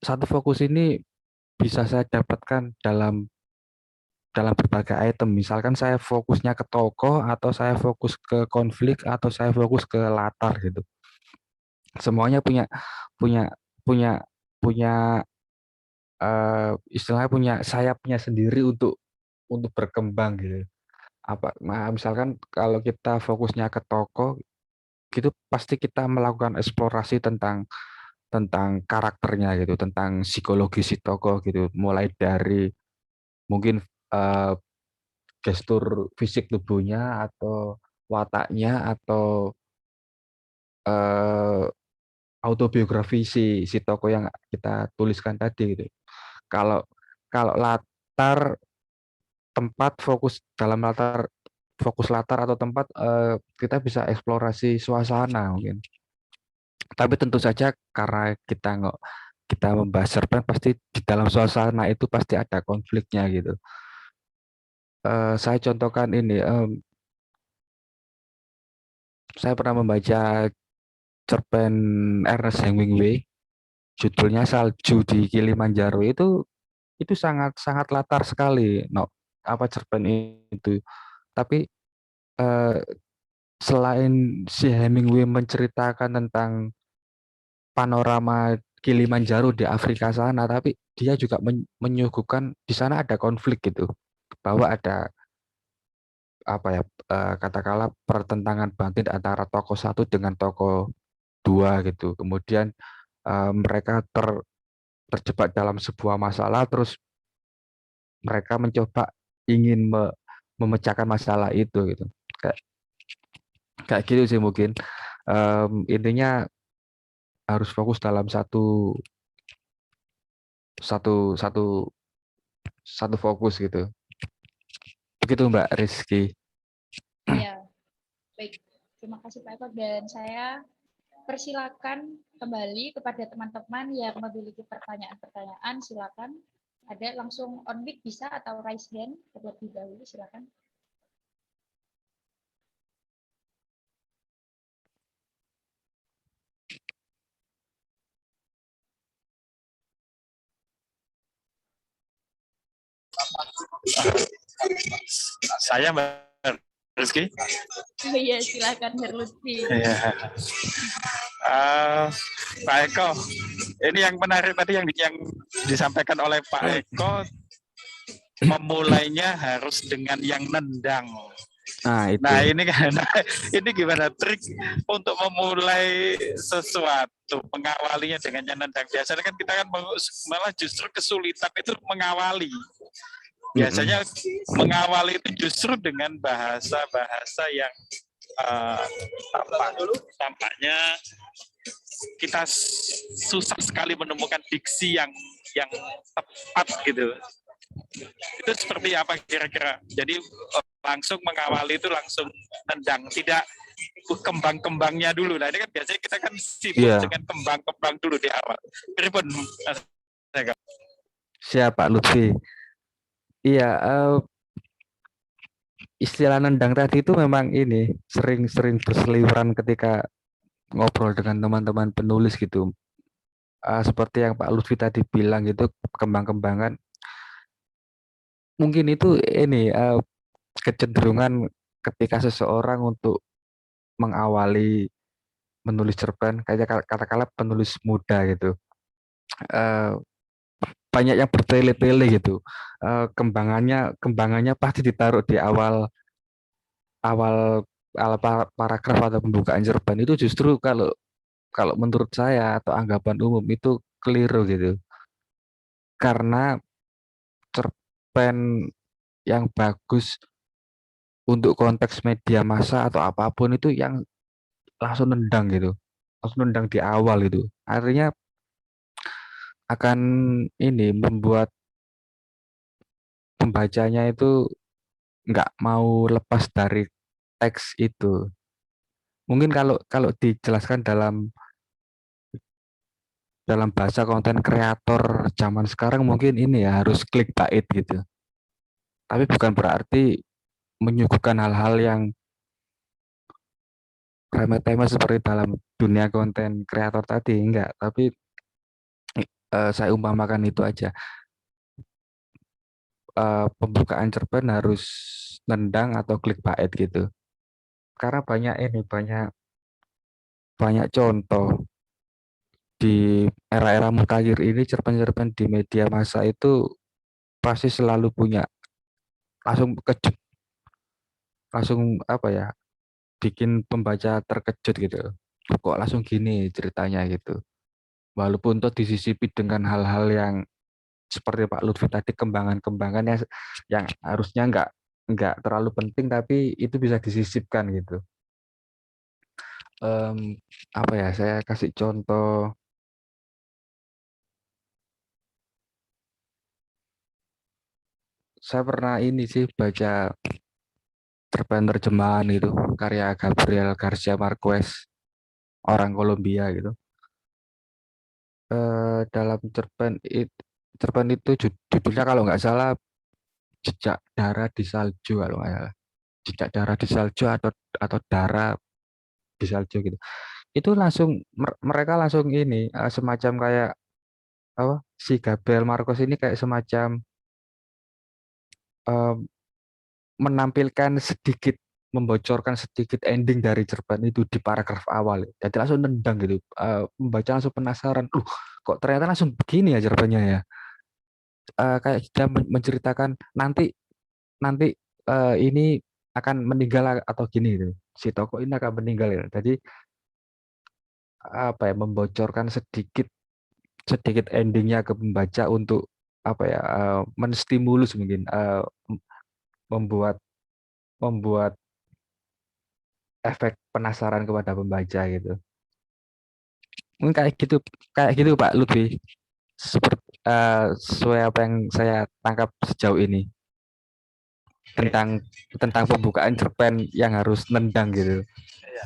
Satu fokus ini bisa saya dapatkan dalam dalam berbagai item. Misalkan saya fokusnya ke tokoh, atau saya fokus ke konflik, atau saya fokus ke latar gitu. Semuanya punya punya punya punya istilahnya punya sayapnya sendiri untuk berkembang gitu. Misalkan kalau kita fokusnya ke tokoh, gitu pasti kita melakukan eksplorasi tentang karakternya gitu, tentang psikologi si tokoh gitu, mulai dari mungkin eh, gestur fisik tubuhnya, atau wataknya, atau eh, autobiografi si tokoh yang kita tuliskan tadi gitu. Kalau kalau latar tempat, fokus latar atau tempat, kita bisa eksplorasi suasana mungkin. Tapi tentu saja karena kita membahas cerpen, pasti di dalam suasana itu pasti ada konfliknya gitu. Saya contohkan ini, saya pernah membaca cerpen Ernest Hemingway, judulnya Salju di Kilimanjaro. Itu sangat sangat latar sekali, no, apa cerpen itu. Tapi eh, selain si Hemingway menceritakan tentang panorama Kilimanjaro di Afrika sana, tapi dia juga menyuguhkan di sana ada konflik gitu, bahwa ada apa ya, katakanlah pertentangan batin antara tokoh satu dengan tokoh dua gitu. Kemudian mereka terjebak dalam sebuah masalah, terus mereka mencoba ingin memecahkan masalah itu gitu. Kayak kayak gitu sih mungkin. Intinya harus fokus dalam satu satu satu satu fokus gitu. Begitu Mbak Rizky. Ya, baik. Terima kasih Pak Eko, dan saya persilakan kembali kepada teman-teman yang memiliki pertanyaan-pertanyaan, silakan. Ada langsung on mic bisa atau raise hand terlebih dahulu, silakan. Saya Mbak Rizky. Oh iya, silakan Herr Lutfi. Ya. Pak Eko, ini yang menarik tadi yang disampaikan oleh Pak Eko, memulainya harus dengan yang nendang. Nah, itu. Nah ini gimana trik untuk memulai sesuatu, mengawalinya dengan yang nendang. Biasanya kan kita kan malah justru kesulitan itu mengawali. Biasanya mengawali itu justru dengan bahasa-bahasa yang tampaknya kita susah sekali menemukan diksi yang tepat gitu. Itu seperti apa kira-kira? Jadi langsung mengawali itu langsung nendang, tidak kembang-kembangnya dulu. Nah ini kan biasanya kita kan sibuk dengan kembang-kembang dulu di awal. Pripun? Siapa Lutfi? Iya, istilah nendang tadi itu memang ini sering berseliweran ketika ngobrol dengan teman-teman penulis gitu. Seperti yang Pak Lutfi tadi bilang gitu, kembang-kembangan. Mungkin itu ini kecenderungan ketika seseorang untuk mengawali menulis cerpen, kayak katakanlah penulis muda gitu. Banyak yang bertele-tele gitu. Kembangannya pasti ditaruh di awal paragraf atau pembukaan cerpen. Itu justru kalau menurut saya atau anggapan umum itu keliru gitu. Karena cerpen yang bagus untuk konteks media massa atau apapun itu yang langsung nendang gitu. Langsung nendang di awal itu. Artinya akan ini membuat pembacanya itu nggak mau lepas dari teks itu. Mungkin kalau dijelaskan dalam bahasa konten kreator zaman sekarang mungkin ini ya harus clickbait gitu. Tapi bukan berarti menyuguhkan hal-hal yang remeh-temeh seperti dalam dunia konten kreator tadi, enggak. Tapi saya umpamakan itu aja. Pembukaan cerpen harus nendang atau clickbait gitu. Karena banyak contoh di era-era mutakhir ini cerpen-cerpen di media massa itu pasti selalu punya langsung kejut, langsung apa ya, bikin pembaca terkejut gitu. Kok langsung gini ceritanya gitu. Walaupun tuh disisipi dengan hal-hal yang seperti Pak Lutfi tadi, kembangan-kembangan yang harusnya nggak terlalu penting tapi itu bisa disisipkan gitu. Apa ya, saya kasih contoh. Saya pernah ini sih baca cerpen terjemahan itu karya Gabriel Garcia Marquez, orang Kolombia gitu. Dalam cerpen itu judulnya kalau nggak salah Jejak Darah di Salju, kalau nggak salah. Jejak Darah di Salju atau Darah di Salju gitu. Itu langsung mereka langsung ini semacam kayak apa, si Gabriel Marquez ini kayak semacam menampilkan sedikit, membocorkan sedikit ending dari cerpen itu di paragraf awal. Jadi langsung nendang gitu. Membaca langsung penasaran. Kok ternyata langsung begini ya cerpennya ya. Kayak kita menceritakan nanti ini akan meninggal atau gini gitu. Si tokoh ini akan meninggal ya. Jadi apa ya, membocorkan sedikit endingnya ke pembaca untuk apa ya, menstimulus mungkin, membuat efek penasaran kepada pembaca gitu. Mungkin kayak gitu Pak Lutfi, seperti sesuai apa yang saya tangkap sejauh ini tentang pembukaan cerpen yang harus nendang gitu. Iya.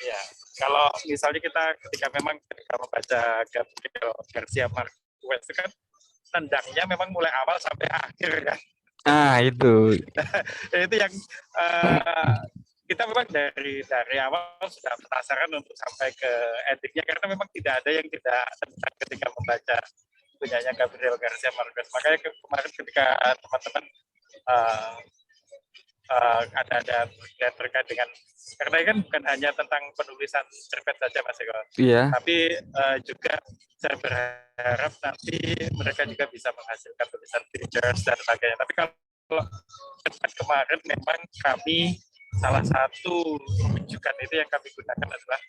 Iya. Kalau misalnya kita ketika membaca Gabriel Garcia Marquez itu kan nendangnya memang mulai awal sampai akhir ya. Itu. Itu yang kita memang dari awal sudah penasaran untuk sampai ke endingnya karena memang tidak ada yang tidak tentang ketika membaca punyanya Gabriel Garcia Marquez. Makanya kemarin ketika teman-teman ada terkait dengan karena ini kan bukan hanya tentang penulisan cerpen saja Mas Eko, tapi juga saya berharap nanti mereka juga bisa menghasilkan tulisan features dan sebagainya. Tapi kalau kemarin memang kami salah satu rujukan itu yang kami gunakan adalah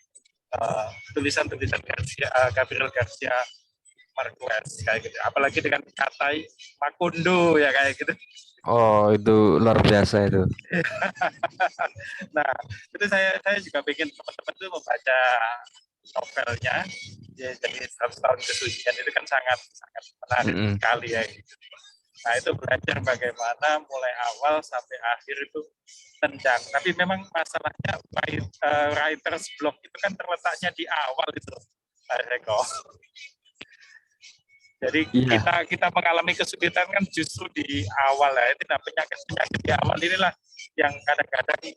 tulisan-tulisan Gabriel Garcia Marquez kayak gitu. Apalagi dengan kata Macondo ya kayak gitu. Oh, itu luar biasa itu. Nah, itu saya juga ingin teman-teman itu membaca novelnya. Ya, jadi 100 tahun kesucian itu kan sangat menarik sekali ya. Gitu. Nah, itu belajar bagaimana mulai awal sampai akhir itu tendang. Tapi memang masalahnya writer's block itu kan terletaknya di awal itu, Pak Eko. Jadi kita mengalami kesulitan kan justru di awal ya. Itu penyakit di awal inilah yang kadang-kadang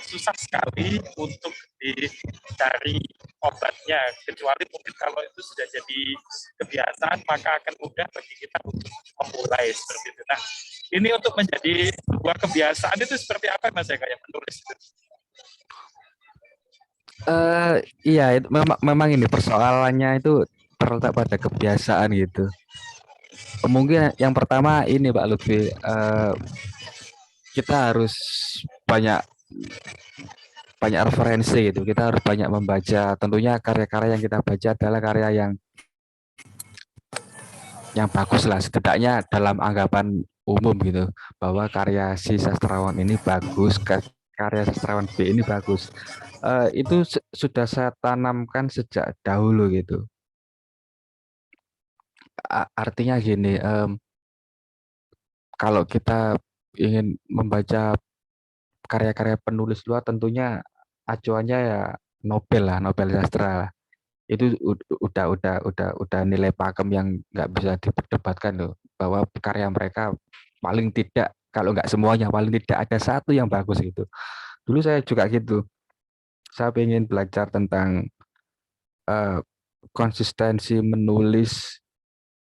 susah sekali untuk dicari obatnya. Kecuali mungkin kalau itu sudah jadi kebiasaan maka akan mudah bagi kita untuk memulai seperti itu. Nah, ini untuk menjadi sebuah kebiasaan itu seperti apa Mas Eka yang menulis itu? Iya, memang ini persoalannya itu terletak pada kebiasaan gitu. Mungkin yang pertama ini Pak Lutfi, kita harus banyak referensi gitu. Kita harus banyak membaca. Tentunya karya-karya yang kita baca adalah karya yang bagus lah, setidaknya dalam anggapan umum gitu, bahwa karya si sastrawan ini bagus, karya sastrawan B ini bagus. Itu sudah saya tanamkan sejak dahulu gitu. Artinya gini, kalau kita ingin membaca karya-karya penulis luar, tentunya acuannya ya novel sastra lah. Itu udah nilai pakem yang nggak bisa diperdebatkan loh, bahwa karya mereka paling tidak, kalau nggak semuanya, paling tidak ada satu yang bagus gitu. Dulu saya juga gitu. Saya ingin belajar tentang konsistensi menulis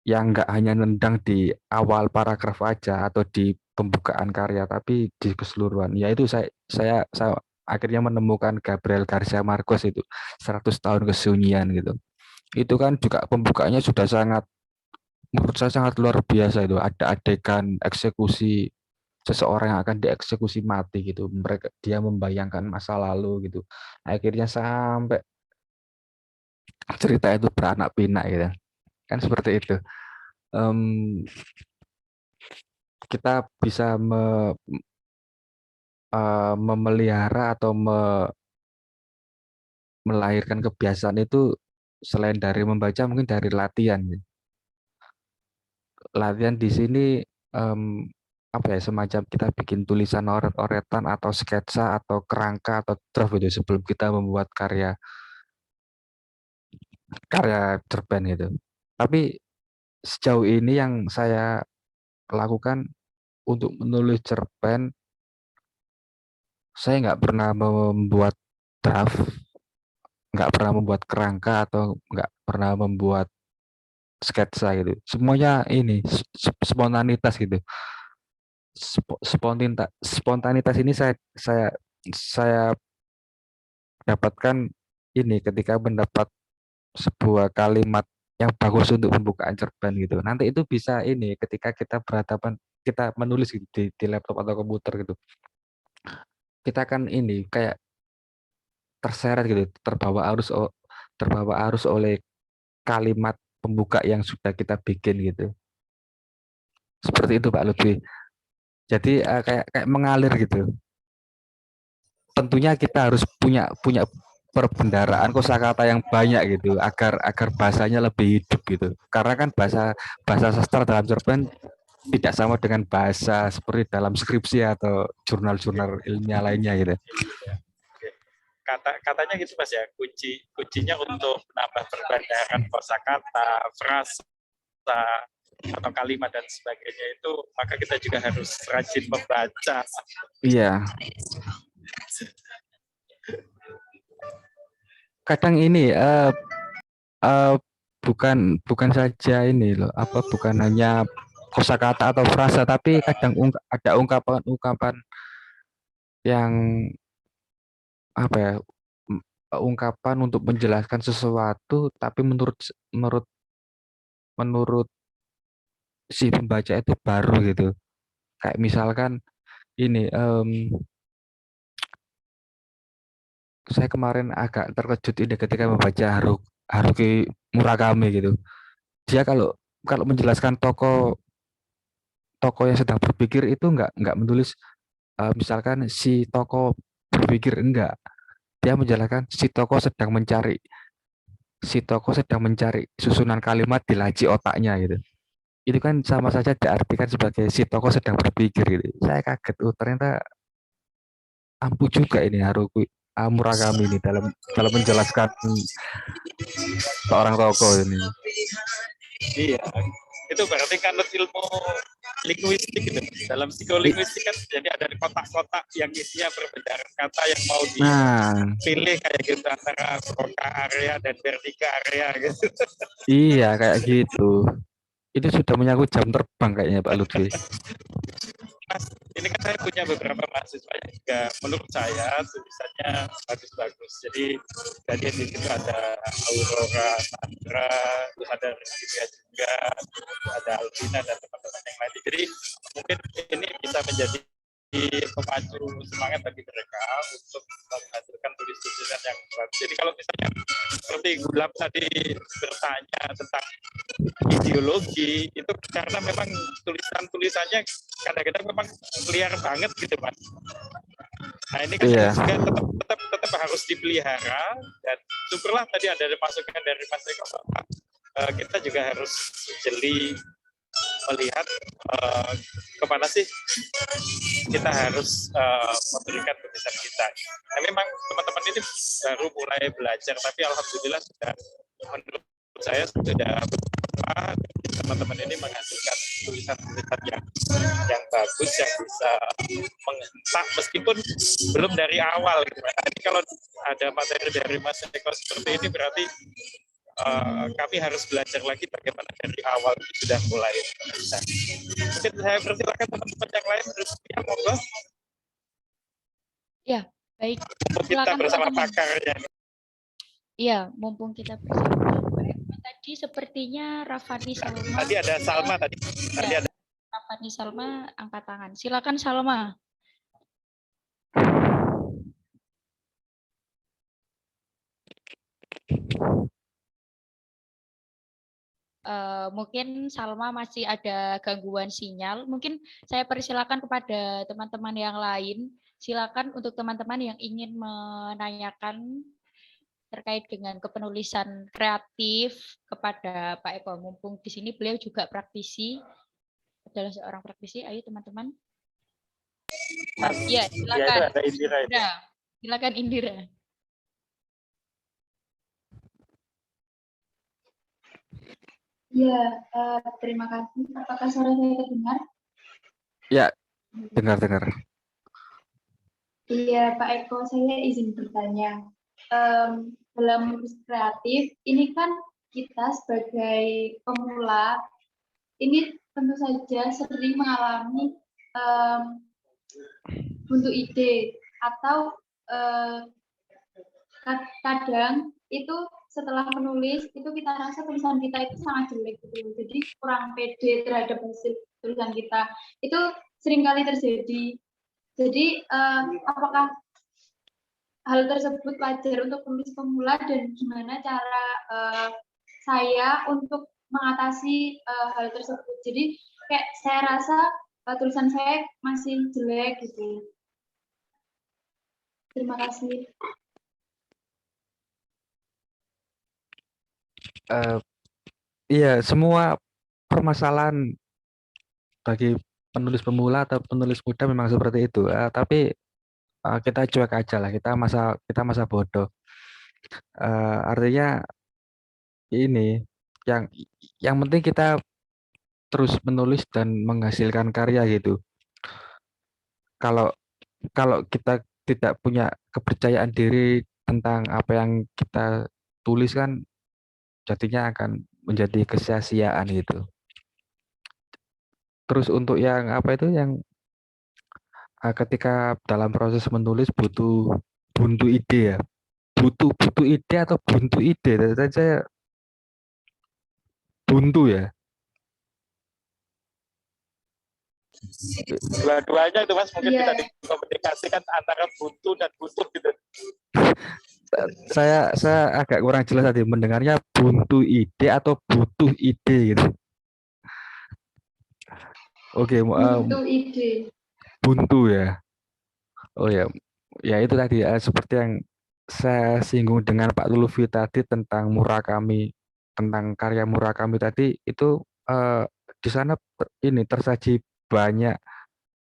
yang nggak hanya nendang di awal paragraf aja atau di pembukaan karya, tapi di keseluruhan. Yaitu saya akhirnya menemukan Gabriel Garcia Marquez itu 100 tahun kesunyian gitu. Itu kan juga pembukaannya sudah menurut saya sangat luar biasa itu. Ada adegan eksekusi seseorang yang akan dieksekusi mati gitu. Dia membayangkan masa lalu gitu. Akhirnya sampai cerita itu beranak pinak gitu. Kan seperti itu. Kita bisa memelihara atau melahirkan kebiasaan itu selain dari membaca, mungkin dari latihan. Latihan di sini semacam kita bikin tulisan oret-oretan atau sketsa atau kerangka atau draft gitu sebelum kita membuat karya cerpen gitu. Tapi sejauh ini yang saya lakukan untuk menulis cerpen, saya nggak pernah membuat draft, nggak pernah membuat kerangka, atau nggak pernah membuat sketsa gitu. Semuanya ini spontanitas gitu. Spontanitas ini saya dapatkan ini ketika mendapat sebuah kalimat yang bagus untuk pembukaan cerpen gitu. Nanti itu bisa ini ketika kita kita menulis gitu, di laptop atau komputer gitu. Kita kan ini kayak terseret gitu, terbawa arus oleh kalimat pembuka yang sudah kita bikin gitu. Seperti itu Pak Lutfi. Jadi kayak mengalir gitu. Tentunya kita harus punya perbendaraan kosakata yang banyak gitu agar bahasanya lebih hidup gitu. Karena kan bahasa sastra dalam cerpen tidak sama dengan bahasa seperti dalam skripsi atau jurnal-jurnal ilmiah lainnya gitu. Katanya gitu Mas ya, kuncinya untuk menambah perbandaran kosakata, frasa, atau kalimat dan sebagainya itu, maka kita juga harus rajin membaca. Iya. Kadang ini bukan saja ini loh, bukan hanya kosakata atau frasa, tapi kadang ada ungkapan-ungkapan yang ungkapan untuk menjelaskan sesuatu, tapi menurut menurut si pembaca itu baru gitu. Kayak misalkan ini, saya kemarin agak terkejut ini ketika membaca Haruki Murakami gitu. Dia kalau menjelaskan tokoh yang sedang berpikir itu nggak menulis misalkan si tokoh berpikir, enggak. Dia menjelaskan si tokoh sedang mencari susunan kalimat di laci otaknya gitu. Itu kan sama saja diartikan sebagai si tokoh sedang berpikir gitu. Saya kaget, ternyata ampuh juga ini Haruki Murakami ini dalam menjelaskan seorang tokoh ini. Iya, itu berarti kan ilmu linguistik gitu. Dalam psikolinguistik kan jadi ada kotak-kotak yang isinya perbedaan kata yang mau dipilih kayak gitu antara broca area dan vertica area gitu. Iya, kayak gitu. Itu sudah menyangkut jam terbang kayaknya Pak Lutfi. Mas, ini kan saya punya beberapa mahasiswa yang juga menurut saya tulisannya bagus-bagus. Jadi di situ ada Aurora, Sandra, terus ada Rizky juga, ada Alvina dan teman-teman yang lain. Jadi mungkin ini bisa menjadi pemacu semangat bagi mereka untuk menghasilkan tulisan yang bagus. Jadi kalau misalnya seperti Gulab tadi bertanya tentang ideologi, itu karena memang tulisannya kadang-kadang memang liar banget gitu Mas. Nah ini kan juga tetap harus dipelihara, dan syukurlah tadi ada masukan dari Mas Eko. Kita juga harus jeli melihat kemana sih kita harus memberikan tulisan kita. Nah, memang teman-teman ini baru mulai belajar, tapi alhamdulillah sudah, menurut saya sudah teman-teman ini menghasilkan tulisan-tulisan yang bagus, yang bisa menghentak meskipun belum dari awal gitu. Nah, ini kalau ada materi dari Mas Eko seperti ini berarti kami harus belajar lagi bagaimana dari awal sudah mulai. Mungkin saya persilakan teman-teman yang lain terus yang monggo. Ya, baik. Kita bersama pakarnya. Iya, mumpung kita bersama. Tadi sepertinya Rafani Salma. Tadi ada Salma tadi. Tadi ada Rafani Salma angkat tangan. Silakan Salma. Mungkin Salma masih ada gangguan sinyal. Mungkin saya persilakan kepada teman-teman yang lain. Silakan untuk teman-teman yang ingin menanyakan terkait dengan kepenulisan kreatif kepada Pak Eko. Mumpung di sini beliau juga praktisi, adalah seorang praktisi. Ayo teman-teman. Ya, silakan. Ya, ada Indira. Silakan Indira. Ya, terima kasih. Apakah suara saya terdengar? Ya, dengar. Iya, Pak Eko, saya izin bertanya. Dalam menulis kreatif, ini kan kita sebagai pemula, ini tentu saja sering mengalami buntu ide, atau kadang itu setelah menulis itu kita rasa tulisan kita itu sangat jelek gitu, jadi kurang pede terhadap hasil tulisan kita. Itu seringkali terjadi. Jadi apakah hal tersebut wajar untuk penulis pemula, dan gimana cara saya untuk mengatasi hal tersebut? Jadi kayak saya rasa tulisan saya masih jelek gitu. Terima kasih. Iya, semua permasalahan bagi penulis pemula atau penulis muda memang seperti itu. Tapi kita cuek aja lah, kita masa bodoh. Artinya ini yang penting kita terus menulis dan menghasilkan karya gitu. Kalau kalau kita tidak punya kepercayaan diri tentang apa yang kita tulis kan jadinya akan menjadi kesia-siaan gitu. Terus untuk yang apa itu yang ketika dalam proses menulis butuh buntu ide ya. Butuh ide atau buntu ide. Tadi saya buntu ya. Dua-duanya itu Mas mungkin Iya. bisa dikomunikasikan antara buntu dan butuh gitu. Saya agak kurang jelas tadi mendengarnya buntu ide atau butuh ide gitu. Oke, Butuh ide. buntu ya. Oh ya, ya itu tadi seperti yang saya singgung dengan Pak Lutfi tadi tentang Murakami, tentang karya Murakami tadi itu di sana ini tersaji banyak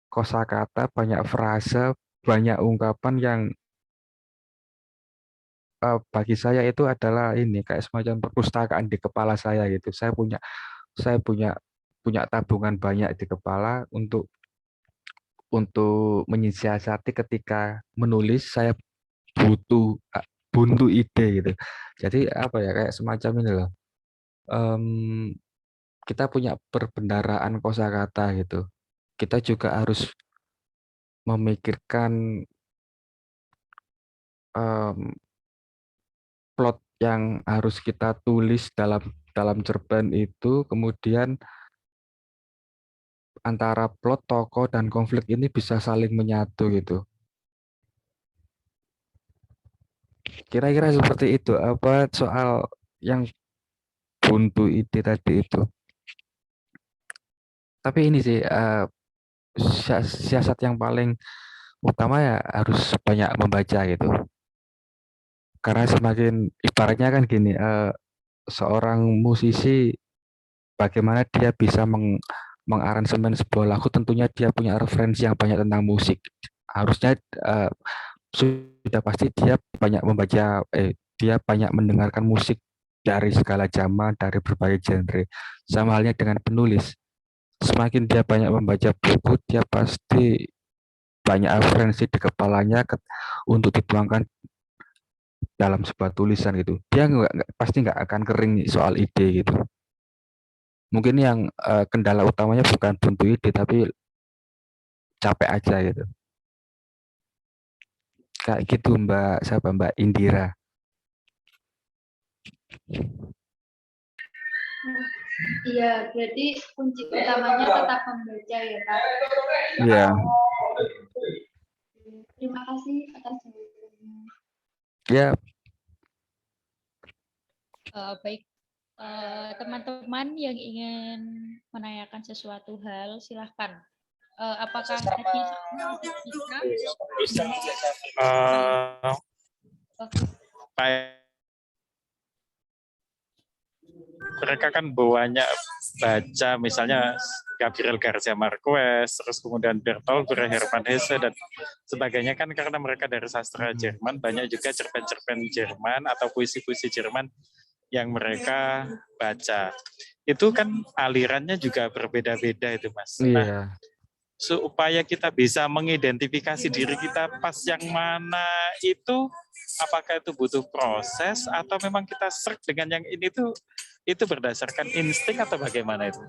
kosakata, banyak frase, banyak ungkapan yang bagi saya itu adalah ini kayak semacam perpustakaan di kepala saya gitu. Saya punya punya tabungan banyak di kepala untuk menyiasati ketika menulis saya butuh buntu ide gitu. Jadi apa ya kayak semacam ini loh. Em, kita punya perbendaharaan kosakata gitu. Kita juga harus memikirkan plot yang harus kita tulis dalam cerpen itu, kemudian antara plot, tokoh, dan konflik ini bisa saling menyatu gitu. Kira-kira seperti itu. Apa soal yang buntu ide tadi itu. Tapi ini sih siasat yang paling utama ya harus banyak membaca gitu. Karena semakin ibaratnya kan gini, seorang musisi bagaimana dia bisa mengaransemen sebuah lagu, tentunya dia punya referensi yang banyak tentang musik. Harusnya sudah pasti dia banyak mendengarkan musik dari segala zaman, dari berbagai genre. Sama halnya dengan penulis. Semakin dia banyak membaca buku, dia pasti banyak referensi di kepalanya untuk dituangkan dalam sebuah tulisan gitu. Dia pasti nggak akan kering soal ide gitu. Mungkin yang kendala utamanya bukan buntu ide, tapi capek aja gitu. Kayak gitu Mbak Indira. Iya, berarti kunci utamanya tetap membaca ya, Kak. Iya. Terima kasih atas jawabannya. Ya, Baik, teman-teman yang ingin menanyakan sesuatu hal, silahkan. Apakah tadi bisa? Mereka kan banyak baca misalnya Gabriel Garcia Marquez, terus kemudian Bertolt Brecht, Hermann Hesse, dan sebagainya kan karena mereka dari sastra Jerman, banyak juga cerpen-cerpen Jerman atau puisi-puisi Jerman yang mereka baca. Itu kan alirannya juga berbeda-beda itu Mas. iya. Nah, supaya kita bisa mengidentifikasi diri kita pas yang mana itu, apakah itu butuh proses atau memang kita search dengan yang ini tuh itu berdasarkan insting atau bagaimana itu?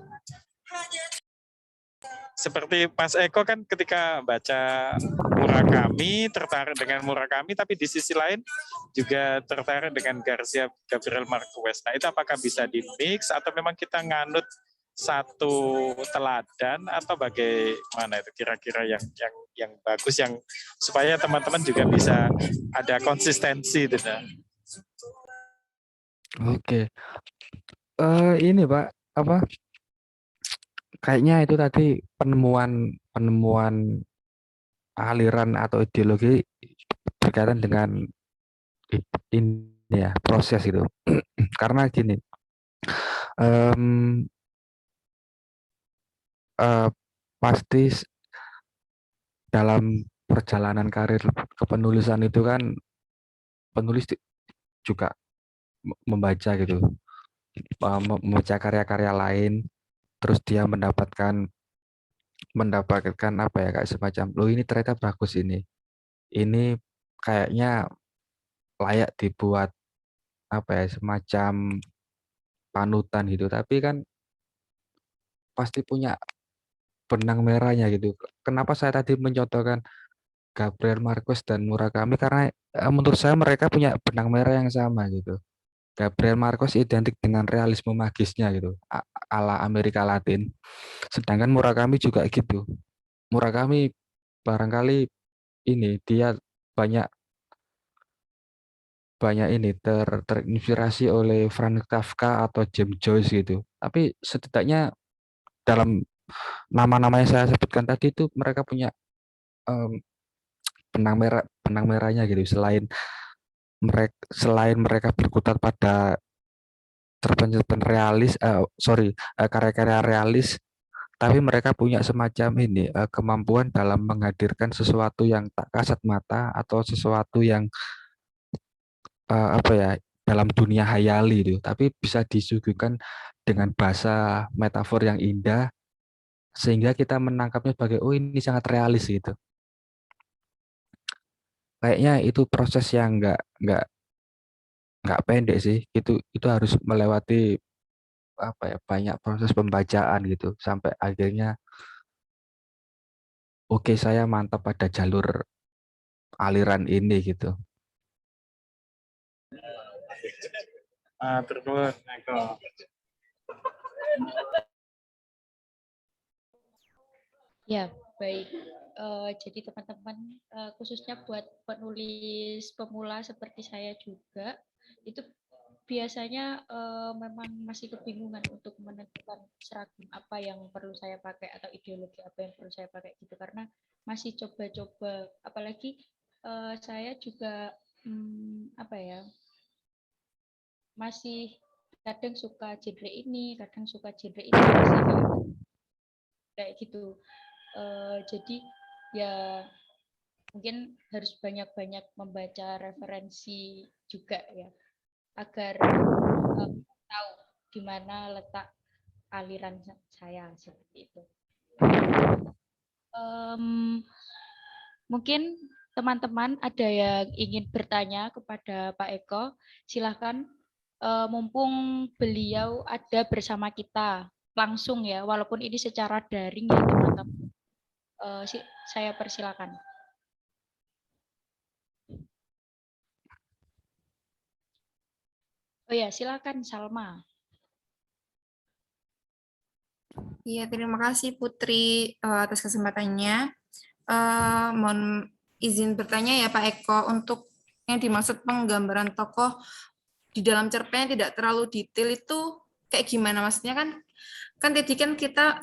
Seperti Mas Eko kan ketika baca Murakami, tertarik dengan Murakami, tapi di sisi lain juga tertarik dengan Gabriel Marquez. Nah itu apakah bisa di-mix atau memang kita nganut satu teladan atau bagaimana itu kira-kira yang bagus yang supaya teman-teman juga bisa ada konsistensi itu. Oke. Ini Pak, apa? Kayaknya itu tadi penemuan aliran atau ideologi berkaitan dengan ini ya proses itu. Karena gini, pasti dalam perjalanan karir kepenulisan itu kan penulis juga membaca gitu, membaca karya-karya lain, terus dia mendapatkan apa ya, kayak semacam, loh ini ternyata bagus ini kayaknya layak dibuat apa ya, semacam panutan gitu, tapi kan pasti punya benang merahnya gitu. Kenapa saya tadi mencontohkan Gabriel Marquez dan Murakami, karena menurut saya mereka punya benang merah yang sama gitu. Gabriel Marquez identik dengan realisme magisnya gitu, ala Amerika Latin. Sedangkan Murakami juga gitu. Murakami barangkali dia banyak banyak terinspirasi oleh Franz Kafka atau James Joyce gitu. Tapi setidaknya dalam nama-nama yang saya sebutkan tadi itu mereka punya em, benang merahnya gitu. Selain mereka berkutat pada cerpen-cerpen realis, karya-karya realis, tapi mereka punya semacam kemampuan dalam menghadirkan sesuatu yang tak kasat mata atau sesuatu yang apa ya, dalam dunia hayali itu, tapi bisa disuguhkan dengan bahasa metafor yang indah sehingga kita menangkapnya sebagai, oh ini sangat realis gitu. Kayaknya itu proses yang nggak pendek sih. Itu harus melewati apa ya, banyak proses pembacaan gitu sampai akhirnya oke, saya mantap pada jalur aliran ini gitu. Terus Eko. Ya, baik. Jadi teman-teman, khususnya buat penulis pemula seperti saya juga, itu biasanya memang masih kebingungan untuk menentukan seragam apa yang perlu saya pakai atau ideologi apa yang perlu saya pakai gitu, karena masih coba-coba, apalagi saya juga apa ya, masih kadang suka genre ini, kadang suka genre ini, masih kayak gitu. Jadi ya mungkin harus banyak-banyak membaca referensi juga ya, agar tahu di mana letak aliran saya seperti itu. Mungkin teman-teman ada yang ingin bertanya kepada Pak Eko, silahkan. Mumpung beliau ada bersama kita langsung ya, walaupun ini secara daring ya teman-teman. Saya persilakan. Oh ya, silakan Salma. Iya, terima kasih Putri atas kesempatannya. Mohon izin bertanya ya Pak Eko, untuk yang dimaksud penggambaran tokoh di dalam cerpen tidak terlalu detail itu kayak gimana? Maksudnya kan tadi kan kita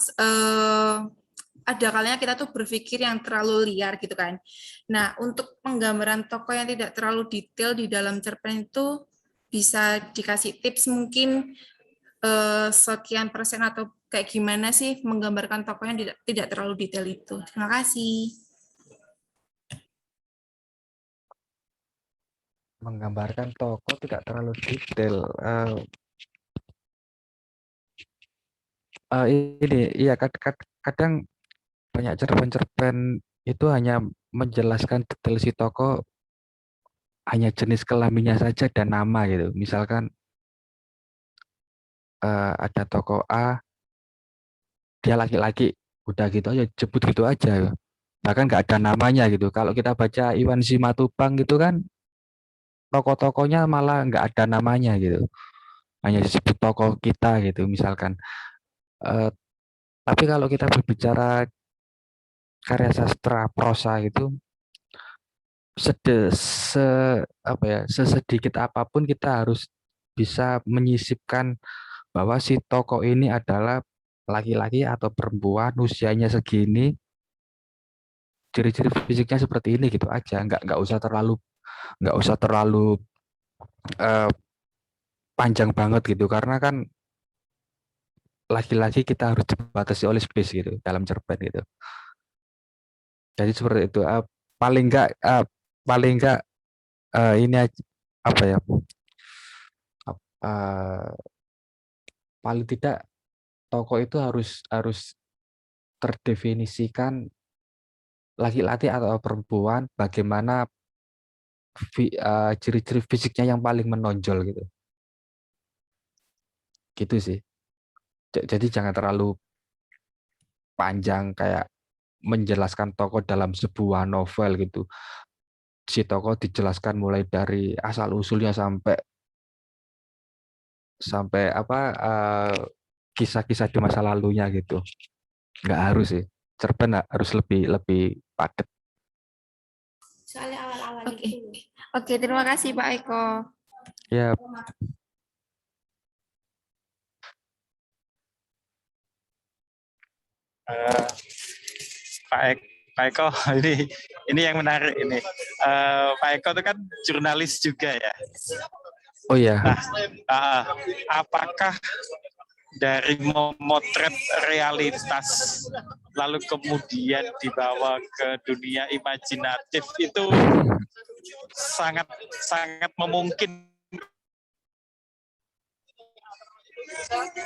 ada kalanya kita tuh berpikir yang terlalu liar gitu kan. Nah, untuk penggambaran tokoh yang tidak terlalu detail di dalam cerpen itu bisa dikasih tips mungkin sekian persen atau kayak gimana sih menggambarkan tokoh yang tidak terlalu detail itu. Terima kasih. Menggambarkan tokoh tidak terlalu detail. Ini iya, kadang banyak cerpen-cerpen itu hanya menjelaskan detail si tokoh, hanya jenis kelaminnya saja dan nama gitu. Misalkan ada tokoh A, dia laki-laki, udah gitu aja, jemput gitu aja. Bahkan nggak ada namanya gitu. Kalau kita baca Iwan Simatupang gitu kan, tokoh-tokohnya malah nggak ada namanya gitu. Hanya disebut tokoh kita gitu misalkan. Tapi kalau kita berbicara karya sastra prosa itu, sesedikit apapun kita harus bisa menyisipkan bahwa si tokoh ini adalah laki-laki atau perempuan, usianya segini, ciri-ciri fisiknya seperti ini gitu aja. Nggak usah terlalu eh, panjang banget gitu, karena kan laki-laki kita harus dibatasi oleh space gitu dalam cerpen gitu. Jadi seperti itu. Paling nggak ini apa ya? Paling tidak tokoh itu harus terdefinisikan laki-laki atau perempuan, bagaimana ciri-ciri fisiknya yang paling menonjol gitu. Gitu sih. Jadi jangan terlalu panjang kayak menjelaskan tokoh dalam sebuah novel gitu. Si tokoh dijelaskan mulai dari asal usulnya sampai apa kisah-kisah di masa lalunya gitu. Nggak harus sih. Cerpen harus lebih padat. Soalnya awal-awal itu. Oke, terima kasih Pak Eko. Ya, Pak Eko, ini yang menarik ini. Pak Eko itu kan jurnalis juga ya. oh ya. Nah, apakah dari memotret realitas lalu kemudian dibawa ke dunia imajinatif itu sangat memungkinkan.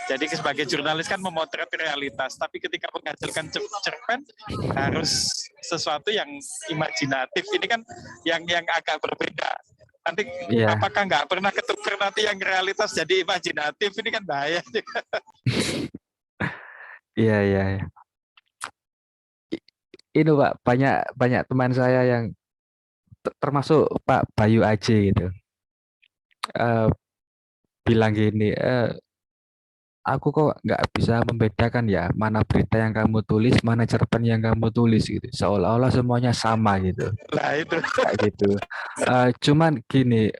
Jadi sebagai jurnalis kan memotret realitas, tapi ketika menghasilkan cerpen harus sesuatu yang imajinatif. Ini kan yang agak berbeda. Nanti apakah nggak pernah ketukar nanti yang realitas jadi imajinatif, ini kan bahaya. Iya. Ini Pak, banyak teman saya yang termasuk Pak Bayu Aji gitu. Bilang gini, aku kok nggak bisa membedakan ya mana berita yang kamu tulis, mana cerpen yang kamu tulis gitu. Seolah-olah semuanya sama gitu. Nah itu. Kayak gitu. Cuman gini,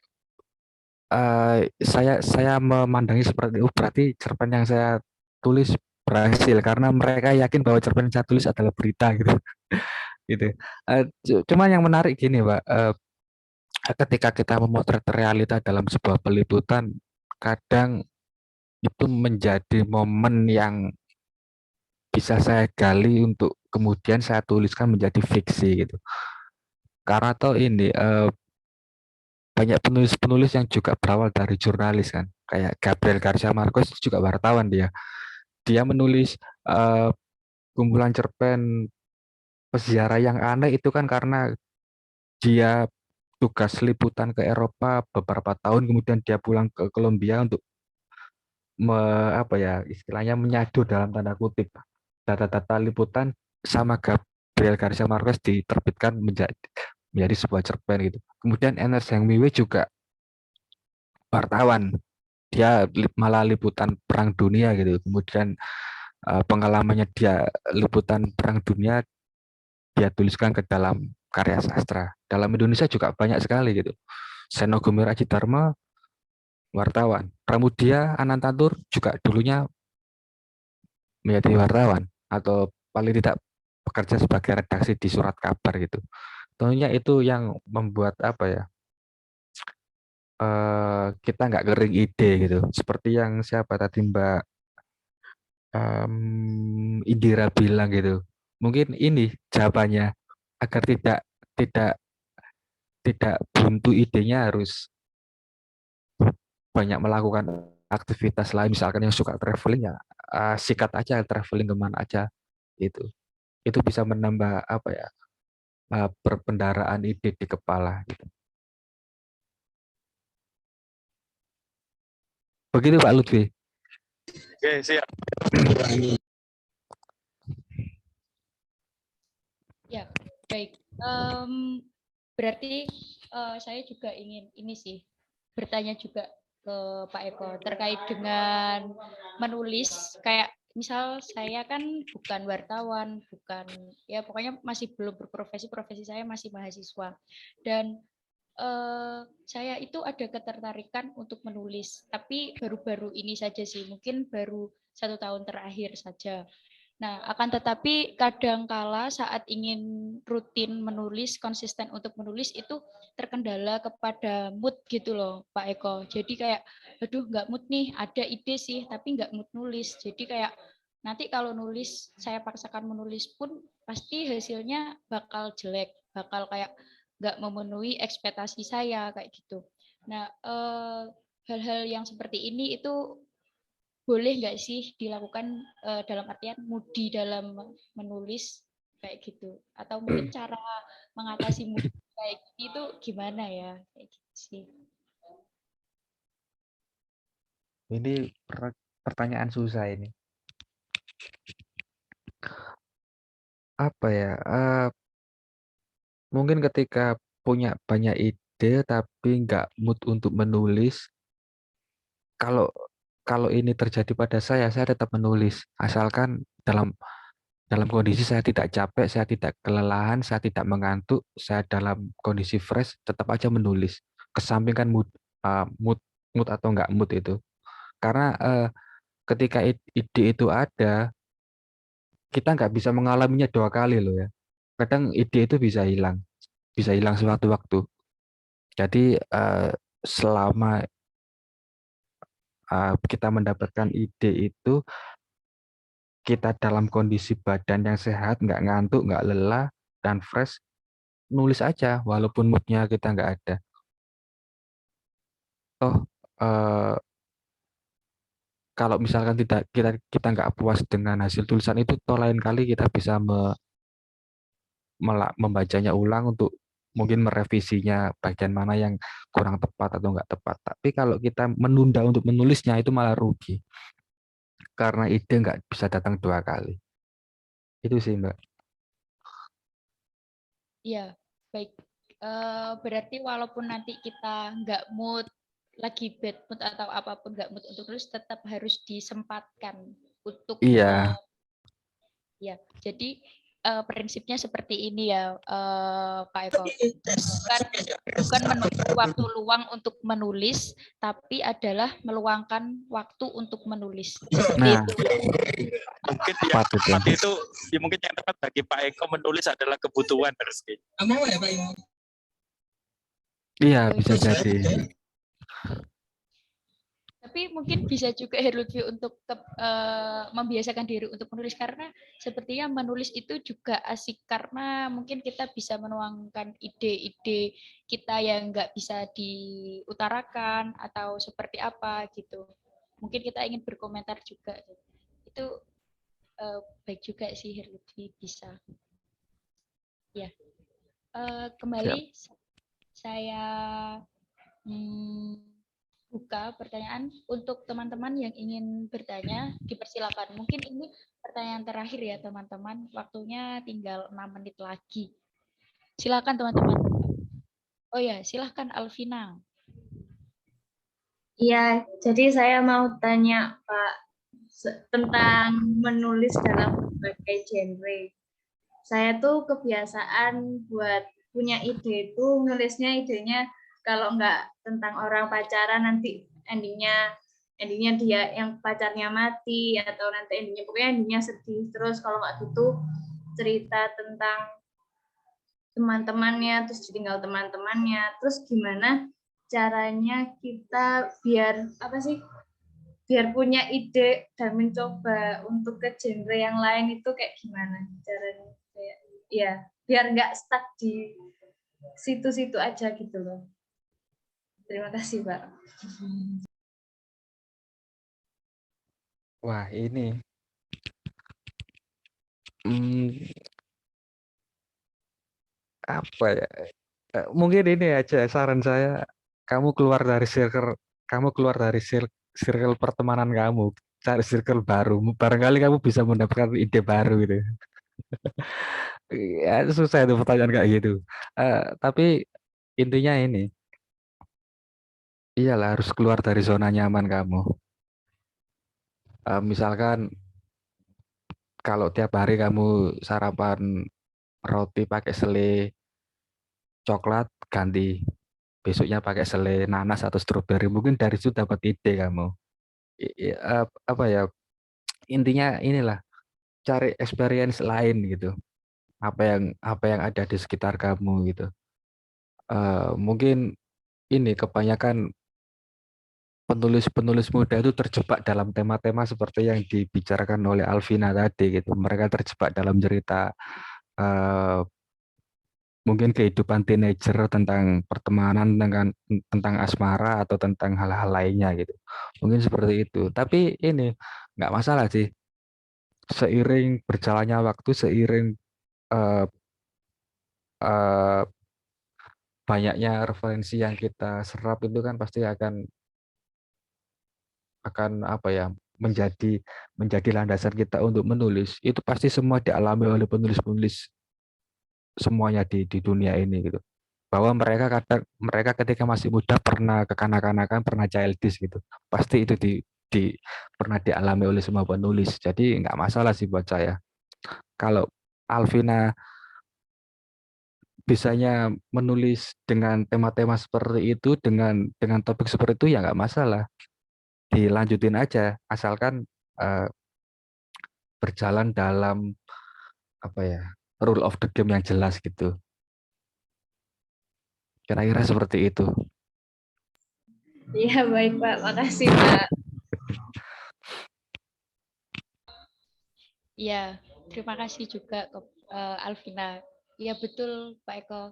saya memandangnya seperti itu, berarti cerpen yang saya tulis berhasil karena mereka yakin bahwa cerpen yang saya tulis adalah berita gitu. Gitu. Cuman yang menarik gini, Pak, ketika kita memotret realita dalam sebuah peliputan, kadang itu menjadi momen yang bisa saya gali untuk kemudian saya tuliskan menjadi fiksi gitu. Karena toh ini banyak penulis-penulis yang juga berawal dari jurnalis kan, kayak Gabriel Garcia Marquez juga wartawan dia. Dia menulis kumpulan cerpen Peziarah yang Aneh itu kan karena dia tugas liputan ke Eropa beberapa tahun, kemudian dia pulang ke Kolombia untuk istilahnya menyadu dalam tanda kutip data-data liputan sama Gabriel Garcia Marquez diterbitkan menjadi sebuah cerpen gitu. Kemudian Ernest Hemingway juga wartawan, dia malah liputan Perang Dunia gitu. Kemudian pengalamannya dia liputan Perang Dunia dia tuliskan ke dalam karya sastra. Dalam Indonesia juga banyak sekali gitu. Seno Gumira Dharma wartawan. Pramudia Anantatur juga dulunya menjadi wartawan atau paling tidak bekerja sebagai redaksi di surat kabar gitu. Tentunya itu yang membuat kita nggak kering ide gitu. Seperti yang siapa tadi Mbak Indira bilang gitu. Mungkin ini jawabannya agar tidak tidak buntu idenya harus banyak melakukan aktivitas lain, misalkan yang suka traveling ya sikat aja traveling kemana aja itu bisa menambah perpendaraan ide di kepala gitu. Begitu Pak Lutfi. Oke, siap. Ya, baik. Berarti saya juga ingin ini sih bertanya juga ke Pak Eko terkait dengan menulis. Kayak misal saya kan bukan wartawan, bukan ya pokoknya masih belum berprofesi, profesi saya masih mahasiswa. Dan saya itu ada ketertarikan untuk menulis, tapi baru-baru ini saja sih, mungkin baru 1 tahun terakhir saja. Nah, akan tetapi kadangkala saat ingin rutin menulis, konsisten untuk menulis itu terkendala kepada mood gitu loh, Pak Eko. Jadi kayak, aduh nggak mood nih, ada ide sih, tapi nggak mood nulis. Jadi kayak nanti kalau nulis, saya paksakan menulis pun pasti hasilnya bakal jelek, bakal kayak nggak memenuhi ekspektasi saya kayak gitu. Nah, hal-hal yang seperti ini itu boleh nggak sih dilakukan dalam artian moody dalam menulis kayak gitu, atau mungkin cara mengatasi mood kayak gitu gimana ya, kayak gitu sih. Ini pertanyaan susah ini. Apa ya? Mungkin ketika punya banyak ide tapi nggak mood untuk menulis, kalau kalau ini terjadi pada saya tetap menulis. Asalkan dalam kondisi saya tidak capek, saya tidak kelelahan, saya tidak mengantuk, saya dalam kondisi fresh, tetap aja menulis. Kesampingkan mood mood atau nggak mood itu. Karena ketika ide itu ada, kita nggak bisa mengalaminya 2 kali loh ya. Kadang ide itu bisa hilang sewaktu-waktu. Jadi selama kita mendapatkan ide itu, kita dalam kondisi badan yang sehat, nggak ngantuk, nggak lelah, dan fresh, nulis aja walaupun moodnya kita nggak ada. Toh kalau misalkan kita nggak puas dengan hasil tulisan itu, toh lain kali kita bisa membacanya ulang untuk mungkin merevisinya bagian mana yang kurang tepat atau nggak tepat. Tapi kalau kita menunda untuk menulisnya itu malah rugi. Karena ide nggak bisa datang 2 kali. Itu sih, Mbak. Iya, baik. Berarti walaupun nanti kita nggak mood, lagi bad mood atau apapun nggak mood untuk tulis, tetap harus disempatkan untuk Iya, ya. Jadi prinsipnya seperti ini ya, Pak Eko. Bukan menunggu waktu luang untuk menulis, tapi adalah meluangkan waktu untuk menulis. nah, Mungkin yang tepat itu. tepat itu, ya mungkin yang tepat bagi Pak Eko menulis adalah kebutuhan Rizky. Iya, bisa jadi. Tapi mungkin bisa juga Lutfi untuk membiasakan diri untuk menulis, karena sepertinya menulis itu juga asik karena mungkin kita bisa menuangkan ide-ide kita yang nggak bisa diutarakan atau seperti apa gitu. Mungkin kita ingin berkomentar juga. Itu baik juga sih Lutfi bisa. Ya, kembali saya buka pertanyaan untuk teman-teman yang ingin bertanya, dipersilakan. Mungkin ini pertanyaan terakhir ya teman-teman, waktunya tinggal 6 menit lagi. Silakan teman-teman. Oh ya, silakan Alvina. Iya, jadi saya mau tanya Pak tentang menulis dalam berbagai genre. Saya tuh kebiasaan buat punya ide itu nulisnya idenya kalau nggak tentang orang pacaran nanti endingnya dia yang pacarnya mati, atau nanti endingnya sedih. Terus kalau nggak gitu cerita tentang teman-temannya, terus ditinggal teman-temannya. Terus gimana caranya kita biar punya ide dan mencoba untuk ke genre yang lain itu kayak gimana caranya? Ya, biar nggak stuck di situ-situ aja gitu loh. Terima kasih, Pak. Wah, ini apa ya? Mungkin ini aja saran saya, kamu keluar dari circle pertemanan kamu, cari circle baru. Barangkali kamu bisa mendapatkan ide baru gitu. Ya, susah itu pertanyaan kayak gitu. Tapi intinya ini, iyalah harus keluar dari zona nyaman kamu. Misalkan kalau tiap hari kamu sarapan roti pakai selai coklat, ganti besoknya pakai selai nanas atau stroberi, mungkin dari situ dapat ide kamu. Apa ya, intinya inilah, cari experience lain gitu, apa yang ada di sekitar kamu gitu. Mungkin ini kebanyakan penulis muda itu terjebak dalam tema-tema seperti yang dibicarakan oleh Alvina tadi gitu. Mereka terjebak dalam cerita mungkin kehidupan teenager, tentang pertemanan, tentang asmara atau tentang hal-hal lainnya gitu. Mungkin seperti itu. Tapi ini nggak masalah sih. Seiring berjalannya waktu, seiring eh, eh, banyaknya referensi yang kita serap itu kan pasti akan apa ya, menjadi landasan kita untuk menulis. Itu pasti semua dialami oleh penulis-penulis semuanya di dunia ini gitu. Bahwa mereka ketika masih muda pernah kekanak-kanakan, pernah childish gitu. Pasti itu pernah dialami oleh semua penulis. Jadi nggak masalah sih buat saya. Kalau Alvina bisanya menulis dengan tema-tema seperti itu, dengan topik seperti itu, ya nggak masalah. Dilanjutin aja, asalkan berjalan dalam apa ya, rule of the game yang jelas gitu. Kira-kira seperti itu. Iya, baik Pak. Makasih Pak. Ya, terima kasih juga ke Alvina. Ya betul Pak Eko.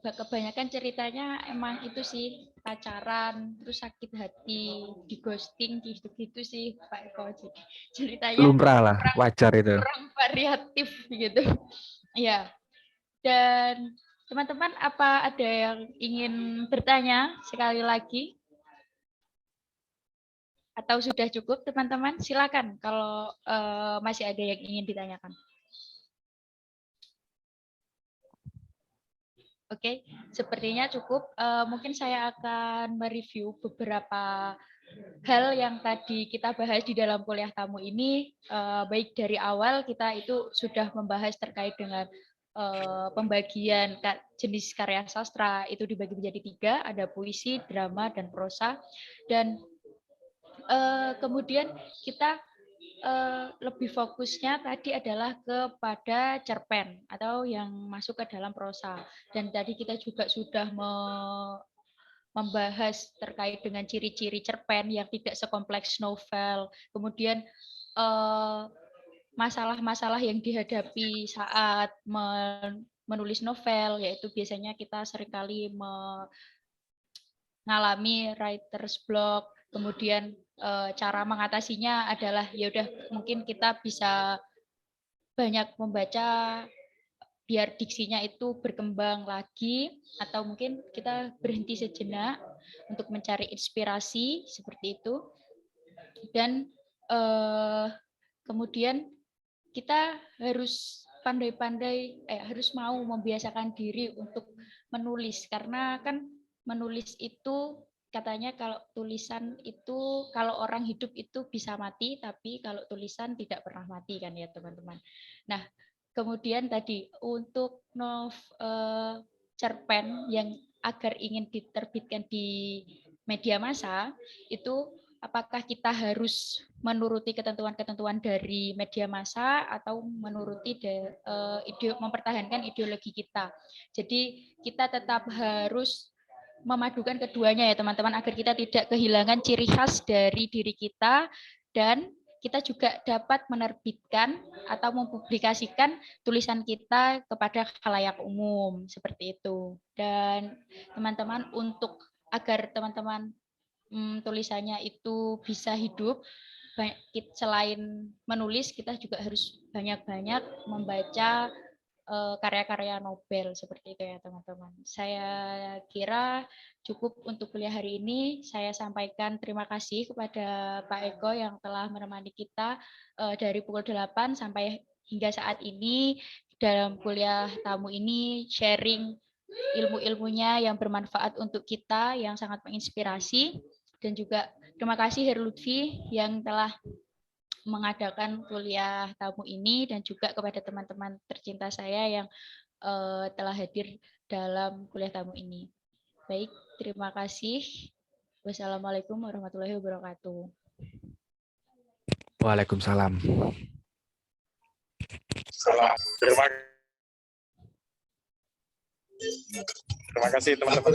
Kebanyakan ceritanya emang itu sih, pacaran, terus sakit hati, di ghosting, gitu-gitu sih Pak Eko. Jadi ceritanya Lumrah lah, wajar itu. kurang variatif gitu. Ya, dan teman-teman apa ada yang ingin bertanya sekali lagi? Atau sudah cukup teman-teman? Silakan kalau masih ada yang ingin ditanyakan. Oke, sepertinya cukup. Mungkin saya akan mereview beberapa hal yang tadi kita bahas di dalam kuliah tamu ini. Baik dari awal kita itu sudah membahas terkait dengan pembagian jenis karya sastra, itu dibagi menjadi 3, ada puisi, drama, dan prosa. Dan kemudian kita lebih fokusnya tadi adalah kepada cerpen atau yang masuk ke dalam prosa. Dan tadi kita juga sudah membahas terkait dengan ciri-ciri cerpen yang tidak sekompleks novel. Kemudian masalah-masalah yang dihadapi saat menulis novel, yaitu biasanya kita seringkali mengalami writer's block. Kemudian cara mengatasinya adalah ya udah mungkin kita bisa banyak membaca biar diksinya itu berkembang lagi, atau mungkin kita berhenti sejenak untuk mencari inspirasi seperti itu. Dan kemudian kita harus pandai-pandai, harus mau membiasakan diri untuk menulis, karena kan menulis itu katanya kalau tulisan itu, kalau orang hidup itu bisa mati, tapi kalau tulisan tidak pernah mati kan ya teman-teman. Nah, kemudian tadi untuk cerpen yang agar ingin diterbitkan di media massa itu, apakah kita harus menuruti ketentuan-ketentuan dari media massa atau menuruti mempertahankan ideologi kita. Jadi kita tetap harus memadukan keduanya ya teman-teman, agar kita tidak kehilangan ciri khas dari diri kita, dan kita juga dapat menerbitkan atau mempublikasikan tulisan kita kepada khalayak umum seperti itu. Dan teman-teman, untuk agar teman-teman tulisannya itu bisa hidup, selain menulis kita juga harus banyak-banyak membaca karya-karya Nobel seperti itu ya teman-teman. Saya kira cukup untuk kuliah hari ini. Saya sampaikan terima kasih kepada Pak Eko yang telah menemani kita dari pukul 8 sampai hingga saat ini dalam kuliah tamu ini, sharing ilmu-ilmunya yang bermanfaat untuk kita, yang sangat menginspirasi. Dan juga terima kasih Heru Lutfi yang telah mengadakan kuliah tamu ini, dan juga kepada teman-teman tercinta saya yang telah hadir dalam kuliah tamu ini. Baik, terima kasih. Wassalamualaikum warahmatullahi wabarakatuh. Waalaikumsalam. Terima kasih teman-teman.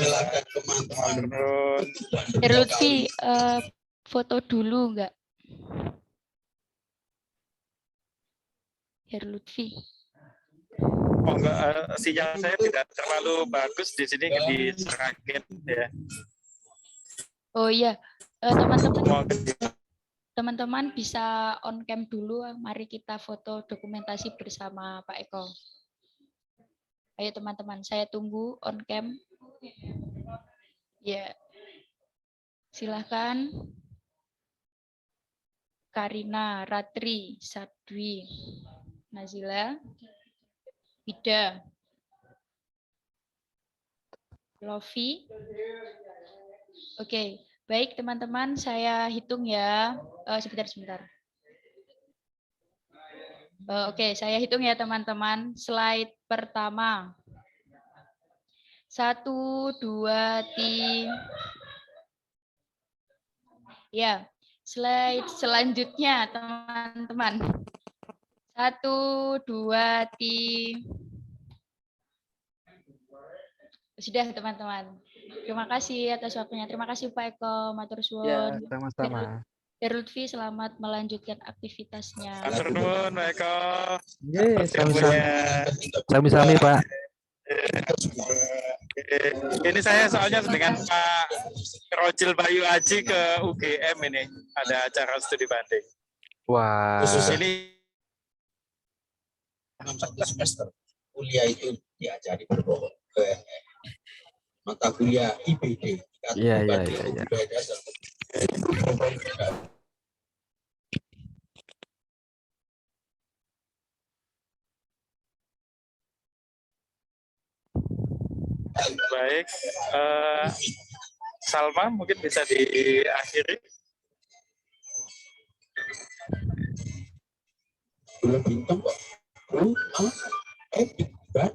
Heru Lutfi, foto dulu enggak? Heru Lutfi. monggo, sinyal saya tidak terlalu bagus di sini di Seragen ya. Oh iya, teman-teman Monggo. teman-teman bisa on cam dulu. Mari kita foto dokumentasi bersama Pak Eko. Ayo teman-teman, saya tunggu on cam. Ya, silahkan. Karina, Ratri, Sadwi, Nazila, Ida, Lofi. Oke, baik teman-teman, saya hitung ya. Sebentar. Oke, saya hitung ya teman-teman. Slide pertama. 1, 2, 3. Ya, slide selanjutnya teman-teman. 1, 2, 3. Sudah teman-teman. Terima kasih atas waktunya. Terima kasih Pak Eko, matur Ya, suwun. sama-sama. Lutfi, selamat melanjutkan aktivitasnya. Matur nuwun, Pak Eko. Yeay, Sami-sami. Sami-sami, Pak. Ini saya soalnya dengan Pak Rojil Bayu Aji ke UGM ini. Ada acara studi banding. Wah, Ini 1 semester kuliah itu diajari berbohong ke mata kuliah IPD. iya. baik. Salma mungkin bisa diakhiri. Bulan bintang kok.